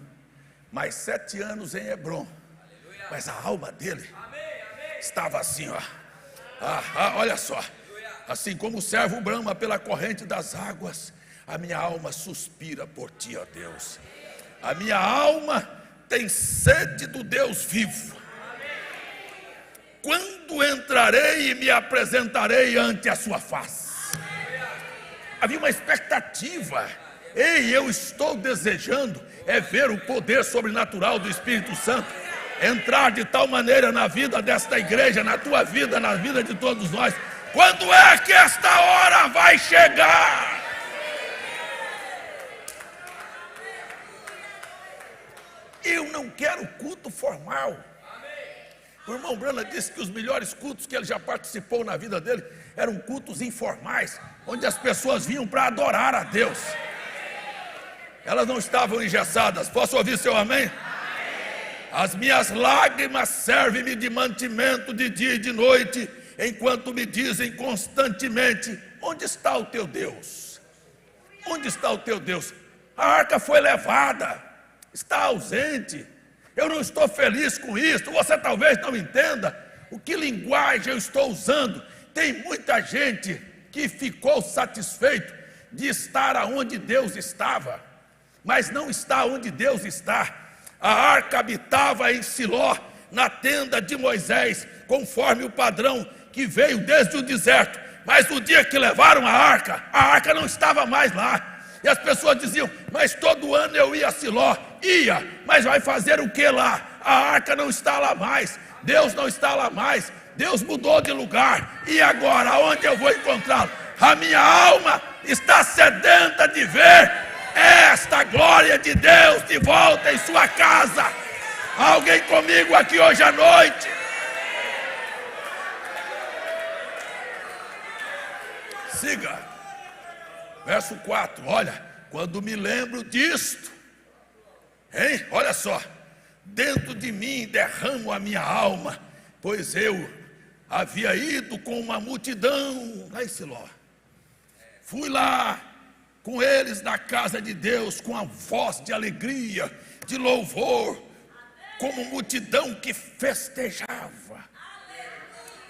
S1: mais 7 anos em Hebrom. Mas a alma dele estava assim, ó. Olha só, assim como o servo brama pela corrente das águas, a minha alma suspira por ti, ó Deus. A minha alma tem sede do Deus vivo. Quando entrarei e me apresentarei ante a sua face? Havia uma expectativa. Ei, eu estou desejando ver o poder sobrenatural do Espírito Santo entrar de tal maneira na vida desta igreja, na tua vida, na vida de todos nós. Quando é que esta hora vai chegar? Eu não quero culto formal. O irmão Brana disse que os melhores cultos que ele já participou na vida dele eram cultos informais, onde as pessoas vinham para adorar a Deus. Elas não estavam engessadas. Posso ouvir seu amém? As minhas lágrimas servem-me de mantimento de dia e de noite, enquanto me dizem constantemente: onde está o teu Deus? Onde está o teu Deus? A arca foi levada, está ausente. Eu não estou feliz com isso. Você talvez não entenda o que linguagem eu estou usando. Tem muita gente que ficou satisfeito de estar aonde Deus estava, mas não está onde Deus está. A arca habitava em Siló, na tenda de Moisés, conforme o padrão que veio desde o deserto. Mas no dia que levaram a arca não estava mais lá. E as pessoas diziam: mas todo ano eu ia a Siló. Ia, mas vai fazer o que lá? A arca não está lá mais, Deus não está lá mais, Deus mudou de lugar. E agora, aonde eu vou encontrá-lo? A minha alma está sedenta de ver esta glória de Deus de volta em sua casa. Alguém comigo aqui hoje à noite? Siga. Verso 4, olha, quando me lembro disto, hein? Olha só, dentro de mim derramo a minha alma, pois eu havia ido com uma multidão lá em Siló. Fui lá com eles na casa de Deus, com a voz de alegria, de louvor, como multidão que festejava.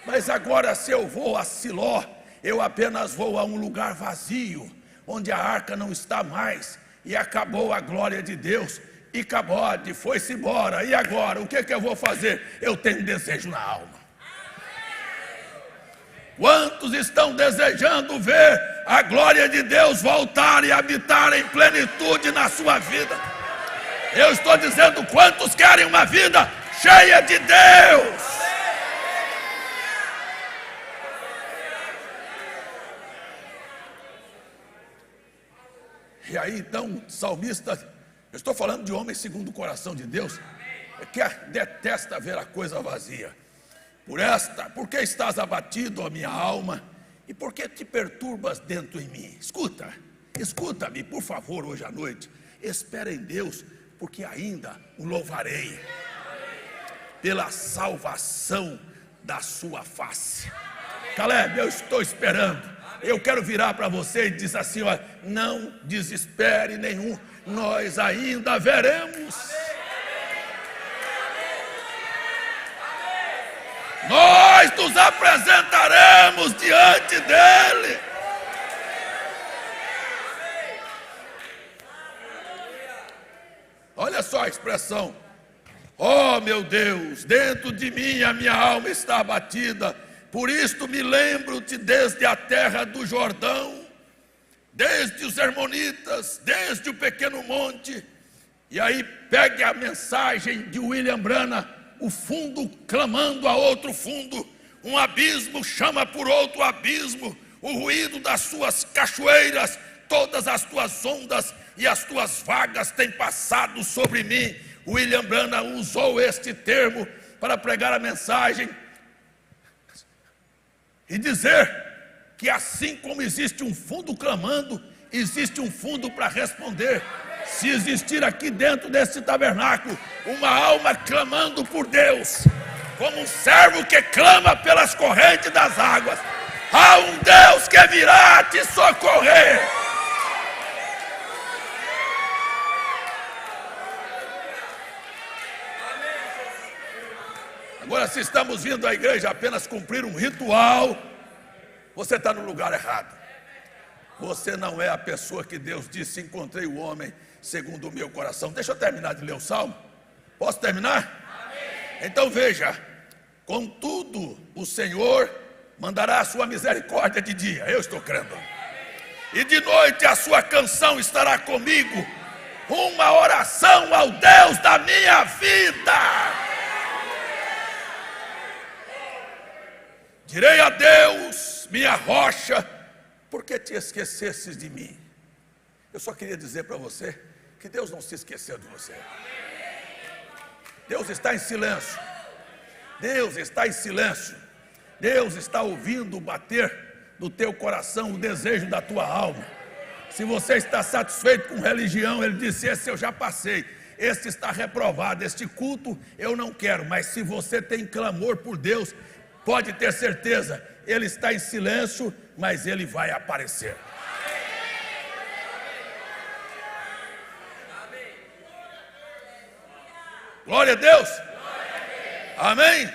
S1: Mas agora, se eu vou a Siló, eu apenas vou a um lugar vazio, onde a arca não está mais, e acabou a glória de Deus, e Icabode foi-se embora. E agora, o que eu vou fazer? Eu tenho desejo na alma. Quantos estão desejando ver a glória de Deus voltar e habitar em plenitude na sua vida? Eu estou dizendo, quantos querem uma vida cheia de Deus? E aí então o salmista, eu estou falando de homem segundo o coração de Deus, que detesta ver a coisa vazia. Por que estás abatido, ó minha alma? E por que te perturbas dentro em mim? Escuta-me, por favor, hoje à noite. Espera em Deus, porque ainda o louvarei pela salvação da sua face. Caleb, eu estou esperando. Eu quero virar para você e dizer assim: ó, não desespere nenhum, nós ainda veremos. Nós nós nos apresentaremos diante dele. Olha só a expressão: ó meu Deus, dentro de mim a minha alma está abatida, por isto me lembro-te desde a terra do Jordão, desde os Hermonitas, desde o pequeno monte. E aí pegue a mensagem de William Branham: o fundo clamando a outro fundo, um abismo chama por outro abismo, o ruído das suas cachoeiras, todas as tuas ondas e as tuas vagas têm passado sobre mim. William Branham usou este termo para pregar a mensagem e dizer que assim como existe um fundo clamando, existe um fundo para responder. Se existir aqui dentro desse tabernáculo uma alma clamando por Deus, como um servo que clama pelas correntes das águas, há um Deus que virá te socorrer. Agora, se estamos vindo à igreja apenas cumprir um ritual, você está no lugar errado. Você não é a pessoa que Deus disse: encontrei o homem segundo o meu coração. Deixa eu terminar de ler o Salmo. Posso terminar? Amém. Então veja: contudo o Senhor mandará a sua misericórdia de dia, eu estou crendo, e de noite a sua canção estará comigo, uma oração ao Deus da minha vida. Direi a Deus, minha rocha, por que te esquecesses de mim? Eu só queria dizer para você que Deus não se esqueceu de você. Deus está em silêncio. Deus está em silêncio. Deus está ouvindo bater no teu coração o desejo da tua alma. Se você está satisfeito com religião, ele disse: esse eu já passei, este está reprovado, este culto eu não quero. Mas se você tem clamor por Deus, pode ter certeza, ele está em silêncio, mas ele vai aparecer. Glória a Deus. Amém?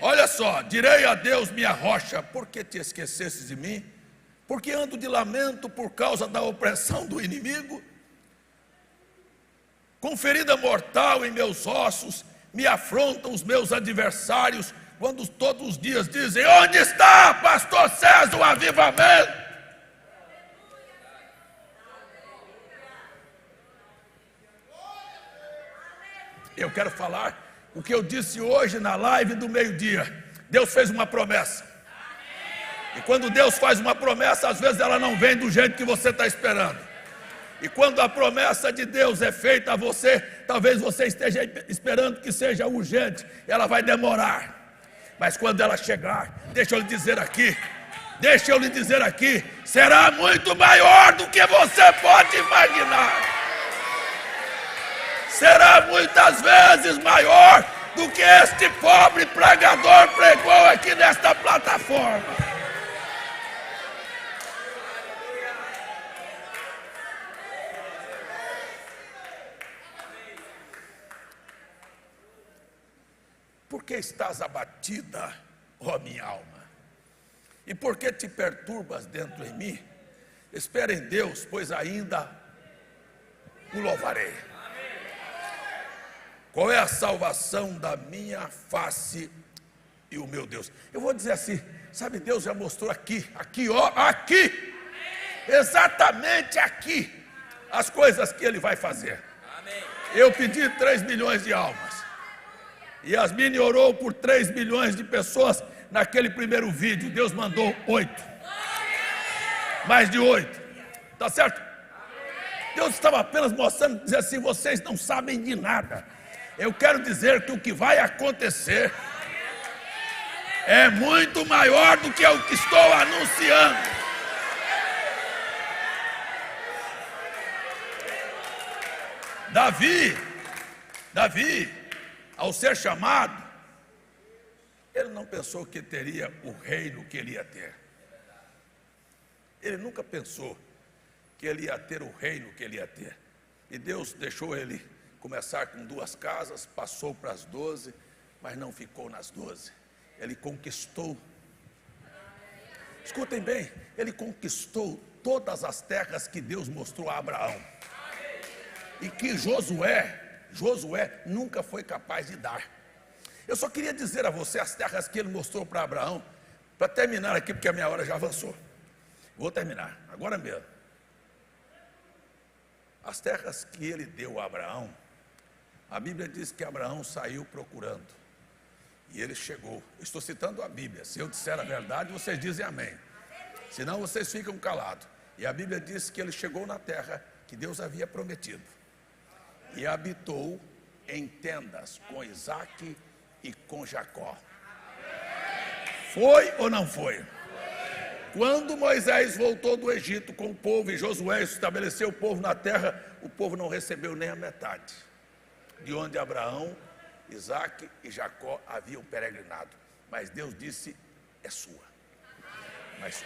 S1: Olha só: direi a Deus, minha rocha, por que te esquecesses de mim? Porque ando de lamento por causa da opressão do inimigo. Com ferida mortal em meus ossos, me afrontam os meus adversários, quando todos os dias dizem: onde está, pastor César, o avivamento? Eu quero falar o que eu disse hoje na live do meio-dia. Deus fez uma promessa. E quando Deus faz uma promessa, às vezes ela não vem do jeito que você está esperando. E quando a promessa de Deus é feita a você, talvez você esteja esperando que seja urgente, ela vai demorar. Mas quando ela chegar, deixa eu lhe dizer aqui, será muito maior do que você pode imaginar. Será muitas vezes maior do que este pobre pregador pregou aqui nesta plataforma. Por que estás abatida, ó minha alma? E por que te perturbas dentro em mim? Espera em Deus, pois ainda o louvarei. Qual é a salvação da minha face e o meu Deus? Eu vou dizer assim, sabe, Deus já mostrou aqui, ó, aqui, exatamente aqui, as coisas que Ele vai fazer. Eu pedi 3 milhões de almas. Yasmine orou por 3 milhões de pessoas naquele primeiro vídeo. Deus mandou 8. Mais de 8. Tá certo? Deus estava apenas mostrando, dizer assim: vocês não sabem de nada. Eu quero dizer que o que vai acontecer é muito maior do que o que estou anunciando. Davi, ao ser chamado, ele não pensou que teria o reino que ele ia ter. Ele nunca pensou que ele ia ter o reino que ele ia ter. E Deus deixou ele começar com 2 casas, passou para as 12, mas não ficou nas 12. ele conquistou. Escutem bem, ele conquistou todas as terras que Deus mostrou a Abraão. E que Josué nunca foi capaz de dar. Eu só queria dizer a você as terras que ele mostrou para Abraão, para terminar aqui, porque a minha hora já avançou. Vou terminar, agora mesmo. As terras que ele deu a Abraão, a Bíblia diz que Abraão saiu procurando. E ele chegou. Estou citando a Bíblia. Se eu disser a verdade, vocês dizem amém. Senão vocês ficam calados. E a Bíblia diz que ele chegou na terra que Deus havia prometido. E habitou em tendas com Isaque e com Jacó. Foi ou não foi? Quando Moisés voltou do Egito com o povo e Josué estabeleceu o povo na terra, o povo não recebeu nem a metade de onde Abraão, Isaque e Jacó haviam peregrinado. Mas Deus disse, é sua. Mas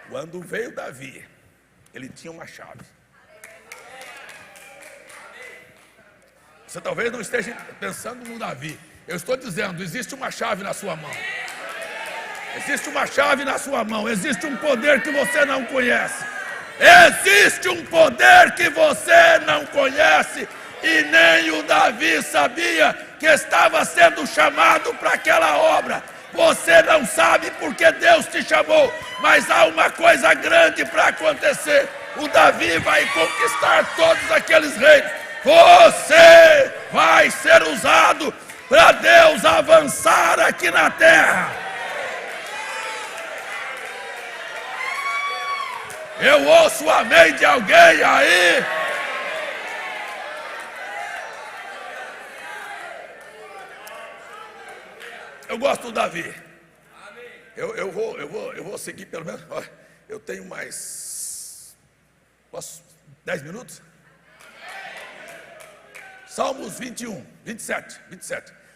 S1: quando veio Davi, ele tinha uma chave. Você talvez não esteja pensando no Davi. Eu estou dizendo, existe uma chave na sua mão. Existe uma chave na sua mão. Existe um poder que você não conhece. Existe um poder que você não conhece. E nem o Davi sabia que estava sendo chamado para aquela obra. Você não sabe porque Deus te chamou. Mas há uma coisa grande para acontecer. O Davi vai conquistar todos aqueles reinos. Você vai ser usado para Deus avançar aqui na terra. Eu ouço o amém de alguém aí. Eu gosto do Davi. Eu vou seguir pelo menos. Eu tenho mais 10 minutos? Salmos 21, 27.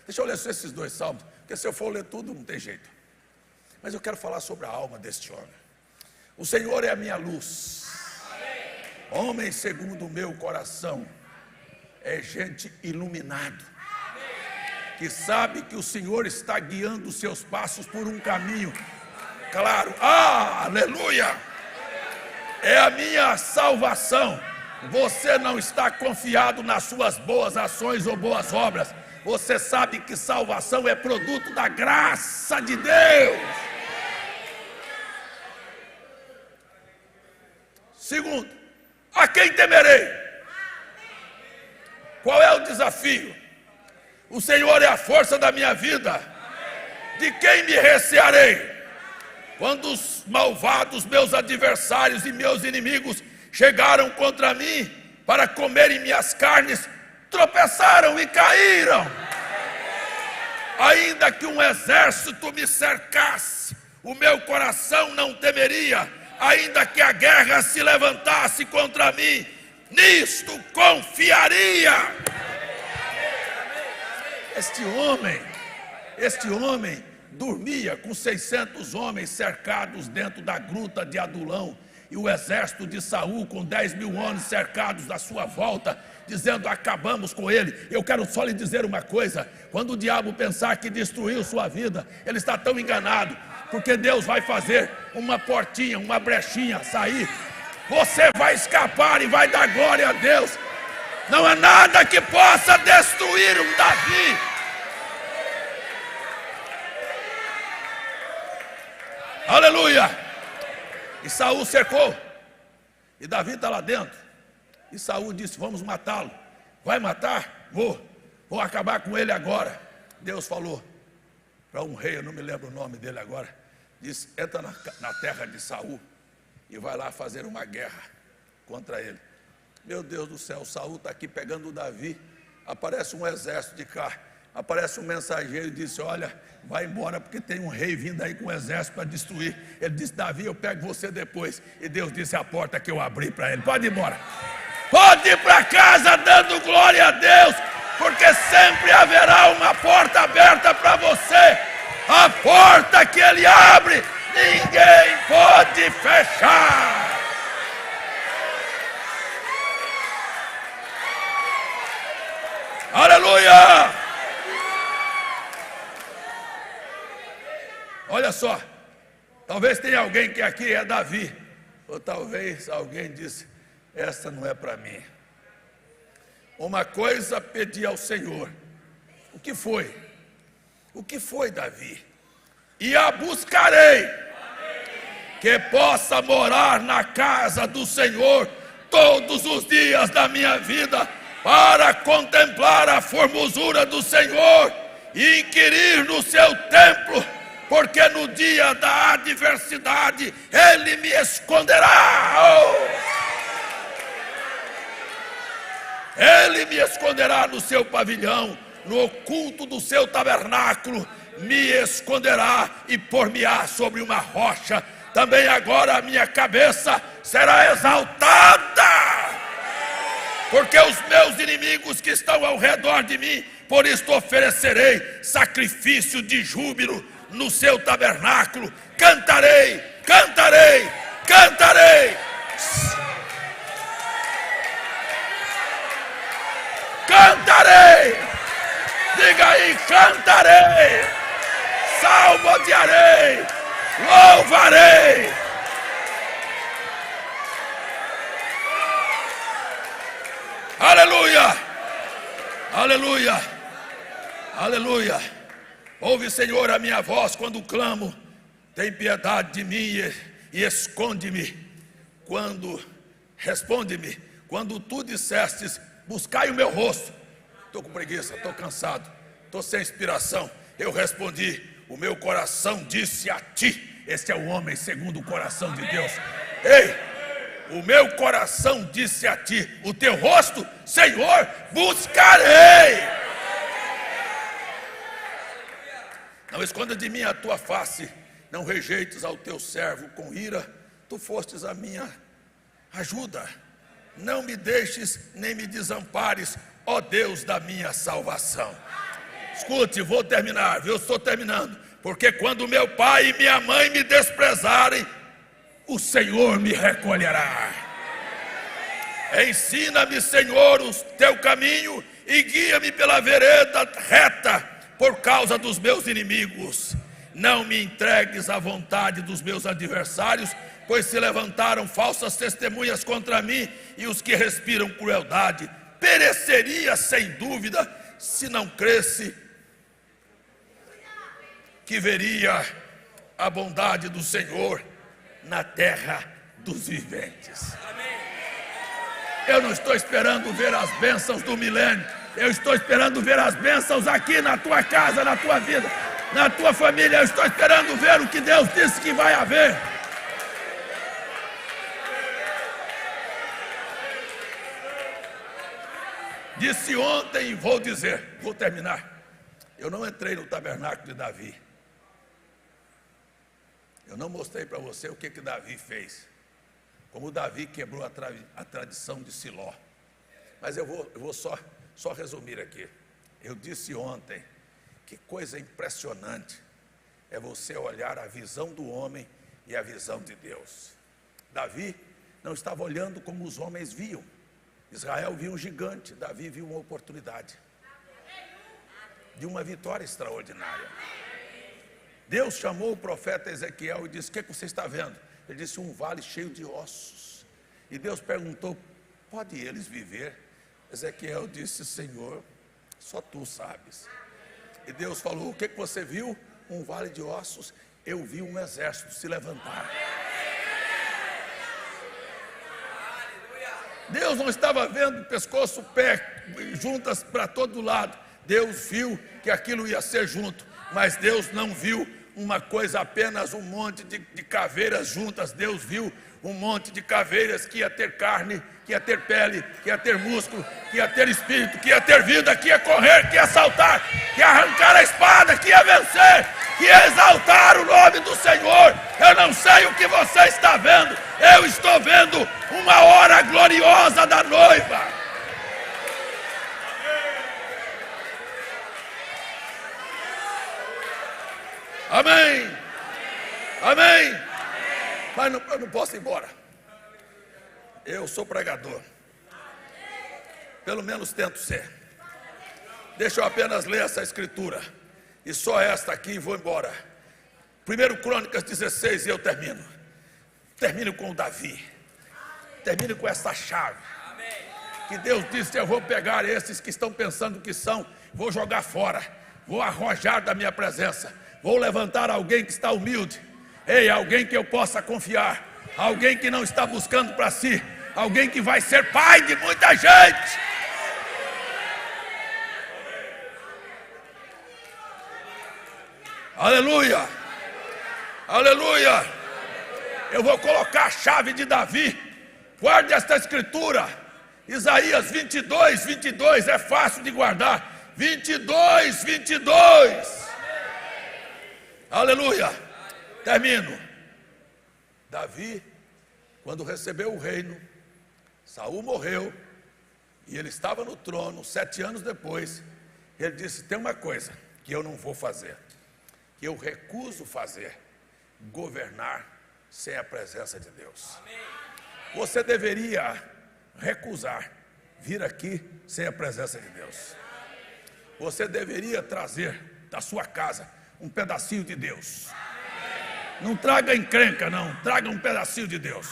S1: Deixa eu ler só esses dois salmos, porque se eu for ler tudo não tem jeito. Mas eu quero falar sobre a alma deste homem. O Senhor é a minha luz. Homem segundo o meu coração. É gente iluminado, que sabe que o Senhor está guiando os seus passos por um caminho claro. Aleluia! É a minha salvação. Você não está confiado nas suas boas ações ou boas obras. Você sabe que salvação é produto da graça de Deus. Segundo, a quem temerei? Qual é o desafio? O Senhor é a força da minha vida. De quem me recearei? Quando os malvados, meus adversários e meus inimigos chegaram contra mim para comerem minhas carnes, tropeçaram e caíram. Ainda que um exército me cercasse, o meu coração não temeria. Ainda que a guerra se levantasse contra mim, nisto confiaria. Este homem dormia com 600 homens cercados dentro da gruta de Adulão. E o exército de Saul com 10 mil homens cercados à sua volta, dizendo, acabamos com ele. Eu quero só lhe dizer uma coisa. Quando o diabo pensar que destruiu sua vida, ele está tão enganado. Porque Deus vai fazer uma portinha, uma brechinha sair. Você vai escapar e vai dar glória a Deus. Não há nada que possa destruir um Davi. Aleluia! E Saul cercou. E Davi está lá dentro. E Saul disse, vamos matá-lo. Vai matar? Vou acabar com ele agora. Deus falou para um rei, eu não me lembro o nome dele agora, disse, entra na terra de Saul e vai lá fazer uma guerra contra ele. Meu Deus do céu, Saul está aqui pegando o Davi, aparece um exército de cá, aparece um mensageiro e disse, olha, vai embora porque tem um rei vindo aí com um exército para destruir. Ele disse, Davi, eu pego você depois. E Deus disse, a porta que eu abri para ele, pode ir embora. Pode ir para casa dando glória a Deus, porque sempre haverá uma porta aberta para você. A porta que ele abre, ninguém pode fechar. Talvez tenha alguém que aqui é Davi, ou talvez alguém disse, essa não é para mim. Uma coisa pedi ao Senhor. O que foi? O que foi, Davi? E a buscarei, que possa morar na casa do Senhor todos os dias da minha vida, para contemplar a formosura do Senhor e inquirir no seu templo, porque no dia da adversidade Ele me esconderá. Ele me esconderá no seu pavilhão, no oculto do seu tabernáculo, me esconderá e pôr-me-á sobre uma rocha. Também agora a minha cabeça será exaltada, porque os meus inimigos que estão ao redor de mim, por isto oferecerei sacrifício de júbilo no seu tabernáculo. Cantarei, cantarei, cantarei. Cantarei, diga aí, cantarei, salmodiarei, louvarei. Aleluia, aleluia, aleluia. Ouve, Senhor, a minha voz quando clamo, tem piedade de mim e esconde-me, responde-me, quando tu dissestes, buscai o meu rosto. Estou com preguiça, estou cansado, estou sem inspiração. Eu respondi, o meu coração disse a ti. Este é o homem segundo o coração de Deus. Ei, o meu coração disse a ti, o teu rosto, Senhor, buscarei. Não esconda de mim a tua face, não rejeites ao teu servo com ira. Tu fostes a minha ajuda. Não me deixes nem me desampares, ó Deus da minha salvação. Escute, vou terminar, eu estou terminando. Porque quando meu pai e minha mãe me desprezarem, o Senhor me recolherá. Ensina-me, Senhor, o teu caminho e guia-me pela vereda reta por causa dos meus inimigos. Não me entregues à vontade dos meus adversários, pois se levantaram falsas testemunhas contra mim, e os que respiram crueldade. Pereceria sem dúvida, se não cresce, que veria a bondade do Senhor na terra dos viventes. Eu não estou esperando ver as bênçãos do milênio, eu estou esperando ver as bênçãos aqui na tua casa, na tua vida, na tua família. Eu estou esperando ver o que Deus disse que vai haver. Disse ontem e vou dizer, vou terminar. Eu não entrei no tabernáculo de Davi. Eu não mostrei para você o que Davi fez. Como Davi quebrou a tradição de Siló. Mas eu vou só resumir aqui. Eu disse ontem, que coisa impressionante é você olhar a visão do homem e a visão de Deus. Davi não estava olhando como os homens viam. Israel viu um gigante, Davi viu uma oportunidade de uma vitória extraordinária. Deus chamou o profeta Ezequiel e disse, o que você está vendo? Ele disse, um vale cheio de ossos. E Deus perguntou, pode eles viver? Ezequiel disse, Senhor, só tu sabes. E Deus falou, o que você viu? Um vale de ossos. Eu vi um exército se levantar. Deus não estava vendo pescoço, pé, juntas para todo lado. Deus viu que aquilo ia ser junto, mas Deus não viu uma coisa apenas, um monte de caveiras juntas. Deus viu um monte de caveiras que ia ter carne, que ia ter pele, que ia ter músculo, que ia ter espírito, que ia ter vida, que ia correr, que ia saltar, que ia arrancar a espada, que ia vencer, que ia exaltar o nome do Senhor. Eu não sei o que você está vendo, eu estou vendo uma hora gloriosa da noiva. Amém, amém. Mas eu não posso ir embora. Eu sou pregador. Pelo menos tento ser. Deixa eu apenas ler essa escritura. E só esta aqui e vou embora. 1 Crônicas 16, e eu termino. Termino com o Davi. Termino com essa chave. Que Deus disse: eu vou pegar esses que estão pensando que são, vou jogar fora, vou arrojar da minha presença, vou levantar alguém que está humilde. Ei, alguém que eu possa confiar, alguém que não está buscando para si, alguém que vai ser pai de muita gente. Aleluia, aleluia. Eu vou colocar a chave de Davi. Guarde esta escritura, Isaías 22, 22, é fácil de guardar. 22, 22. Aleluia. Termino. Davi, quando recebeu o reino, Saul morreu, e ele estava no trono. 7 anos depois, ele disse: tem uma coisa que eu não vou fazer, que eu recuso fazer: governar sem a presença de Deus. Você deveria recusar vir aqui sem a presença de Deus. Você deveria trazer da sua casa um pedacinho de Deus. Não traga encrenca, não. Traga um pedacinho de Deus.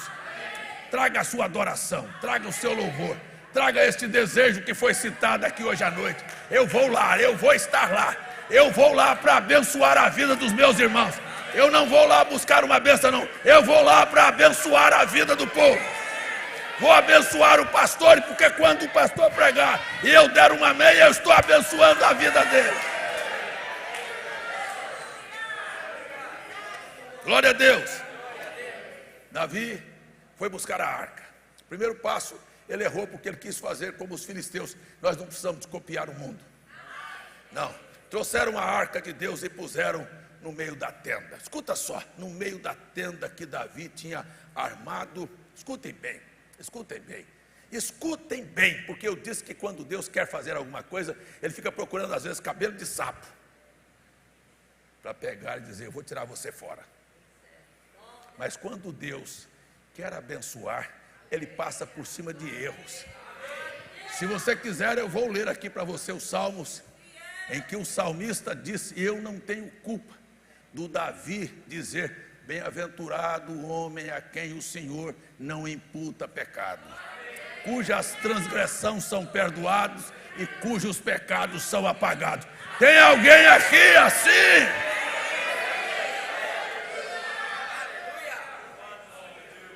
S1: Traga a sua adoração, traga o seu louvor, traga este desejo que foi citado aqui hoje à noite. Eu vou lá, eu vou estar lá. Eu vou lá para abençoar a vida dos meus irmãos. Eu não vou lá buscar uma bênção, não. Eu vou lá para abençoar a vida do povo. Vou abençoar o pastor, porque quando o pastor pregar e eu der uma meia, eu estou abençoando a vida dele. Glória a Deus. Davi foi buscar a arca. Primeiro passo, ele errou porque ele quis fazer como os filisteus. Nós não precisamos copiar o mundo. Não. Trouxeram a arca de Deus e puseram no meio da tenda. Escuta só, no meio da tenda que Davi tinha armado. Escutem bem, escutem bem. Escutem bem, porque eu disse que quando Deus quer fazer alguma coisa, ele fica procurando às vezes cabelo de sapo para pegar e dizer: eu vou tirar você fora. Mas quando Deus quer abençoar, ele passa por cima de erros. Se você quiser, eu vou ler aqui para você os Salmos, em que o salmista disse: eu não tenho culpa do Davi dizer: bem-aventurado o homem a quem o Senhor não imputa pecado, cujas transgressões são perdoadas e cujos pecados são apagados. Tem alguém aqui assim?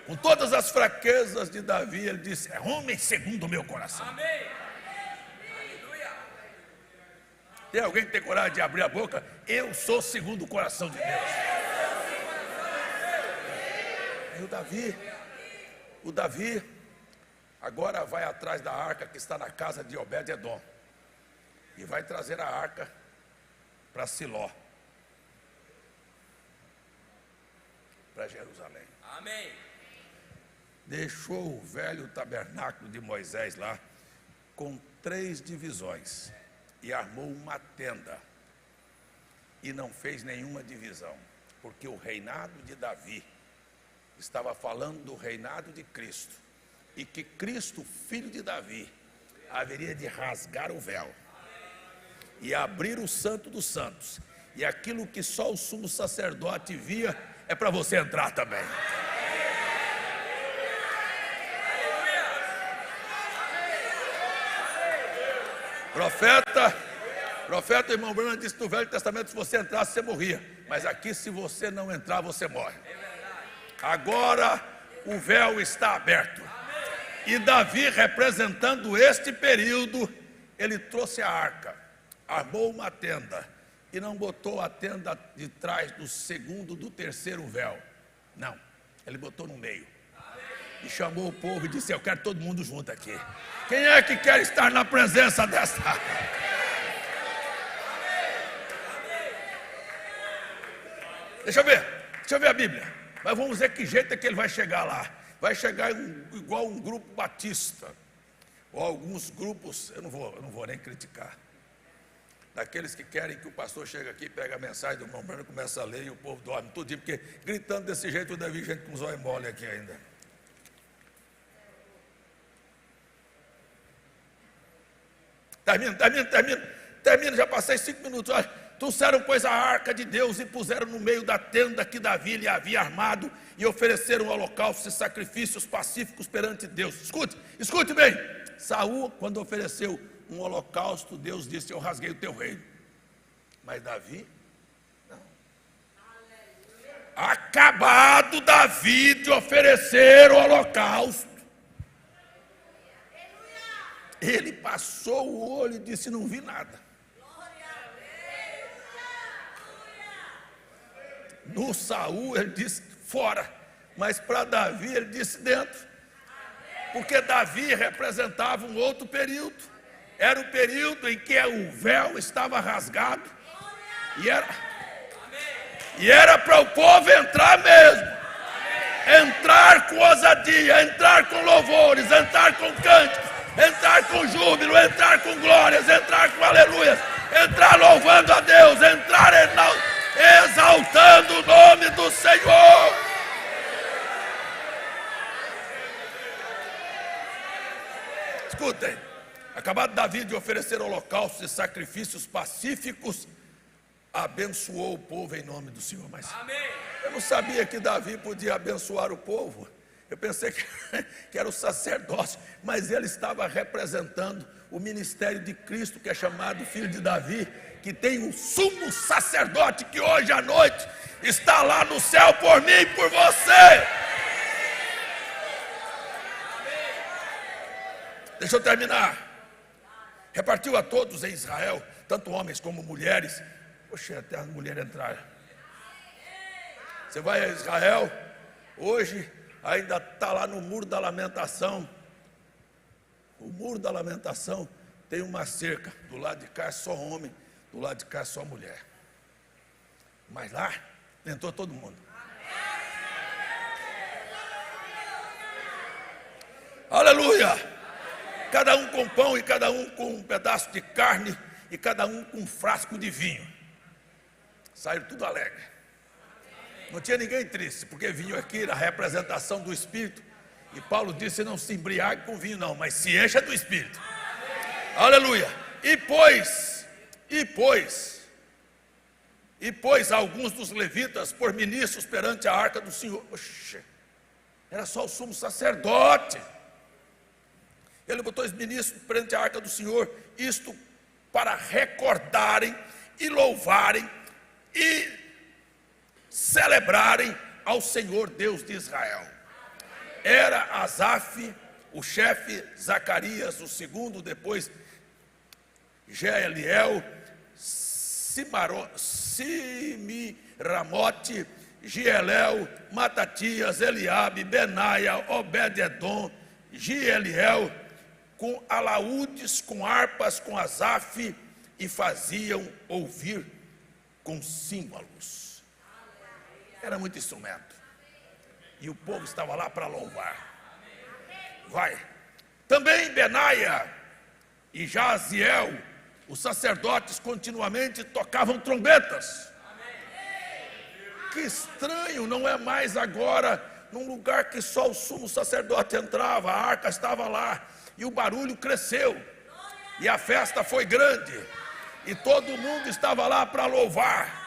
S1: Com todas as fraquezas de Davi, ele disse: é homem segundo o meu coração. Tem alguém que tem coragem de abrir a boca? Eu sou segundo o coração de Deus. E o Davi agora vai atrás da arca que está na casa de Obed-edom e vai trazer a arca para Siló, para Jerusalém. Amém. Deixou o velho tabernáculo de Moisés lá com 3 divisões e armou uma tenda e não fez nenhuma divisão, porque o reinado de Davi estava falando do reinado de Cristo, e que Cristo, filho de Davi, haveria de rasgar o véu e abrir o santo dos santos, e aquilo que só o sumo sacerdote via é para você entrar também. Profeta irmão Bruno disse que no Velho Testamento, se você entrasse, você morria, mas aqui, se você não entrar, você morre. Agora o véu está aberto, e Davi, representando este período, ele trouxe a arca, armou uma tenda e não botou a tenda de trás do segundo, do terceiro véu, não, ele botou no meio e chamou o povo e disse: eu quero todo mundo junto aqui. Quem é que quer estar na presença dessa arca? Deixa eu ver a Bíblia. Mas vamos ver que jeito é que ele vai chegar lá. Vai chegar igual um grupo batista, ou alguns grupos, eu não vou nem criticar, daqueles que querem que o pastor chegue aqui, pega a mensagem do irmão Bruno, começa a ler e o povo dorme tudinho, porque gritando desse jeito eu deve gente com os olhos mole aqui ainda. Termino, já passei 5 minutos. Olha, Trouxeram, pois, a arca de Deus e puseram no meio da tenda que Davi lhe havia armado e ofereceram holocaustos e sacrifícios pacíficos perante Deus. Escute bem. Saul, quando ofereceu um holocausto, Deus disse: eu rasguei o teu reino. Mas Davi, não. Acabado Davi de oferecer o holocausto, ele passou o olho e disse: não vi nada. No Saul ele disse fora, mas para Davi ele disse dentro, porque Davi representava um outro período. Era o período em que o véu estava rasgado e era para o povo entrar mesmo, entrar com ousadia, entrar com louvores, entrar com cânticos, entrar com júbilo, entrar com glórias, entrar com aleluias, entrar louvando a Deus, entrar exaltando o nome do Senhor. Escutem, acabado Davi de oferecer holocaustos e sacrifícios pacíficos, abençoou o povo em nome do Senhor. Mas eu não sabia que Davi podia abençoar o povo. Eu pensei que era o sacerdócio, mas ele estava representando o ministério de Cristo, que é chamado Filho de Davi, que tem um sumo sacerdote que hoje à noite está lá no céu por mim e por você. Deixa eu terminar. Repartiu a todos em Israel, tanto homens como mulheres. Poxa, até as mulheres entraram. Você vai a Israel, hoje ainda está lá no Muro da Lamentação. O Muro da Lamentação tem uma cerca, do lado de cá é só homem, do lado de cá é só mulher. Mas lá entrou todo mundo. Aleluia! Cada um com pão e cada um com um pedaço de carne e cada um com um frasco de vinho. Saíram tudo alegre. Não tinha ninguém triste, porque vinho aqui era a representação do Espírito. E Paulo disse: não se embriague com vinho não, mas se encha do Espírito. Aleluia! E pôs alguns dos levitas por ministros perante a arca do Senhor. Oxe, era só o sumo sacerdote. Ele botou os ministros perante a arca do Senhor, isto para recordarem e louvarem e celebrarem ao Senhor Deus de Israel. Era Asaf, o chefe, Zacarias, o segundo, depois Jeeliel, Simiramote, Gielel, Matatias, Eliabe, Benaia, Obed-edom, Gieliel, com alaúdes, com harpas, com Asaf, e faziam ouvir com símbolos. Era muito instrumento. E o povo estava lá para louvar. Vai. Também Benaia e Jaziel, os sacerdotes, continuamente tocavam trombetas. Que estranho, não é mais agora num lugar que só o sumo sacerdote entrava, a arca estava lá, e o barulho cresceu, e a festa foi grande, e todo mundo estava lá para louvar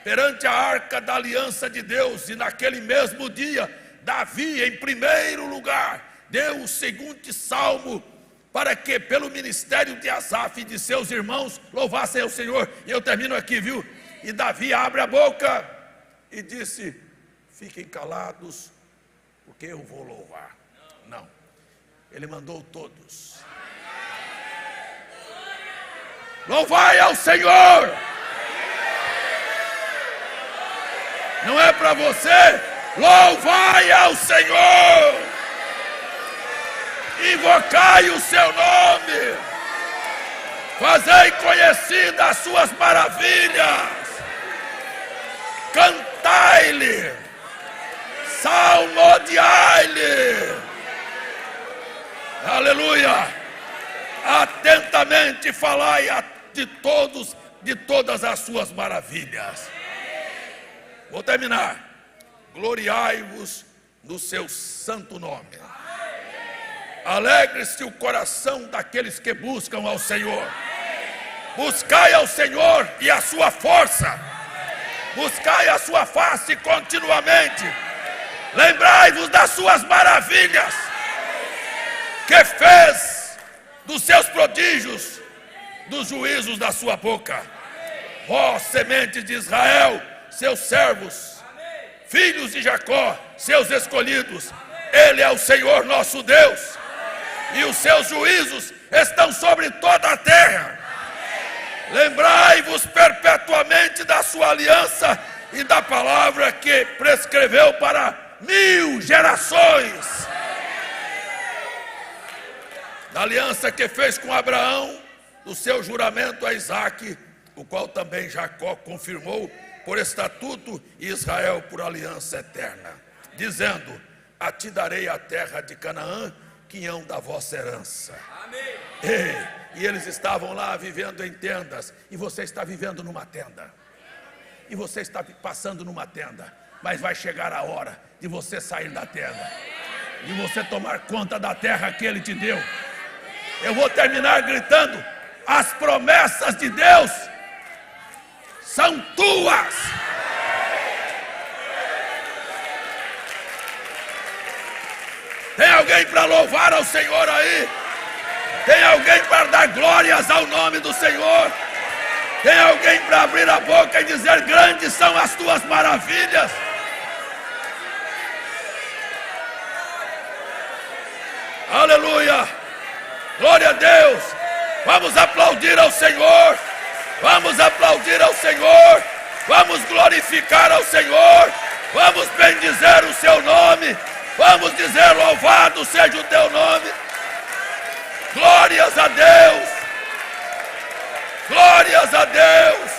S1: perante a arca da aliança de Deus. E naquele mesmo dia, Davi, em primeiro lugar, deu o seguinte salmo, para que pelo ministério de Asaf e de seus irmãos louvassem ao Senhor. E eu termino aqui, viu? E Davi abre a boca e disse: fiquem calados, porque eu vou louvar. Não, ele mandou todos: louvai ao Senhor. Não é para você, louvai ao Senhor, invocai o seu nome, fazei conhecidas as suas maravilhas, cantai-lhe, salmodiai-lhe. Aleluia! Atentamente falai de todas as suas maravilhas. Vou terminar. Gloriai-vos no seu santo nome. Alegre-se o coração daqueles que buscam ao Senhor. Buscai ao Senhor e a sua força. Buscai a sua face continuamente. Lembrai-vos das suas maravilhas, que fez dos seus prodígios, dos juízos da sua boca. Ó semente de Israel, seus servos, filhos de Jacó, seus escolhidos. Ele é o Senhor nosso Deus, e os seus juízos estão sobre toda a terra. Lembrai-vos perpetuamente da sua aliança e da palavra que prescreveu para 1000 gerações. Da aliança que fez com Abraão, do seu juramento a Isaque, o qual também Jacó confirmou por estatuto e Israel por aliança eterna, dizendo: a ti darei a terra de Canaã, quinhão da vossa herança. Amém. E eles estavam lá vivendo em tendas, e você está vivendo numa tenda, e você está passando numa tenda, mas vai chegar a hora de você sair da tenda, de você tomar conta da terra que Ele te deu. Eu vou terminar gritando: as promessas de Deus são tuas. Tem alguém para louvar ao Senhor aí? Tem alguém para dar glórias ao nome do Senhor? Tem alguém para abrir a boca e dizer: grandes são as tuas maravilhas? Aleluia! Glória a Deus! Vamos aplaudir ao Senhor! Vamos aplaudir ao Senhor! Vamos glorificar ao Senhor! Vamos bendizer o seu nome! Vamos dizer: louvado seja o teu nome! Glórias a Deus! Glórias a Deus!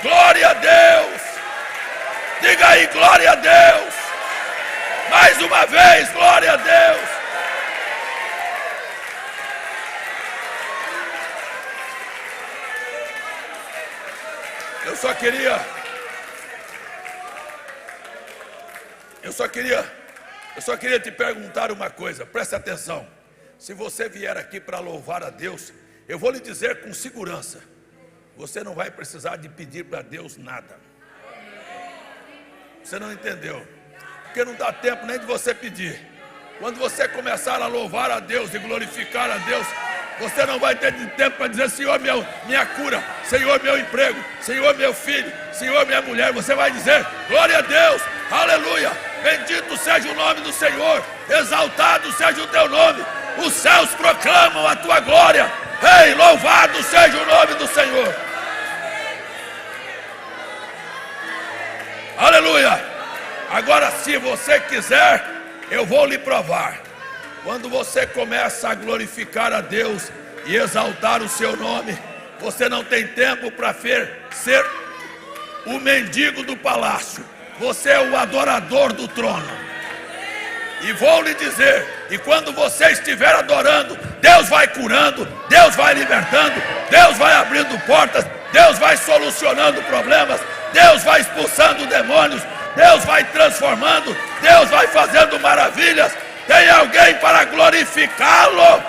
S1: Glória a Deus! Diga aí: glória a Deus! Mais uma vez: glória a Deus! Eu só queria te perguntar uma coisa, preste atenção. Se você vier aqui para louvar a Deus, eu vou lhe dizer com segurança: você não vai precisar de pedir para Deus nada. Você não entendeu? Porque não dá tempo nem de você pedir. Quando você começar a louvar a Deus e glorificar a Deus, você não vai ter tempo para dizer: Senhor, minha cura, Senhor, meu emprego, Senhor, meu filho, Senhor, minha mulher. Você vai dizer: glória a Deus, aleluia, bendito seja o nome do Senhor, exaltado seja o teu nome, os céus proclamam a tua glória. Ei, louvado seja o nome do Senhor. Aleluia. Agora, se você quiser, eu vou lhe provar. Quando você começa a glorificar a Deus e exaltar o seu nome, você não tem tempo para ser o mendigo do palácio. Você é o adorador do trono. E vou lhe dizer, e quando você estiver adorando, Deus vai curando, Deus vai libertando, Deus vai abrindo portas, Deus vai solucionando problemas, Deus vai expulsando demônios, Deus vai transformando, Deus vai fazendo maravilhas. Tem alguém para glorificá-lo?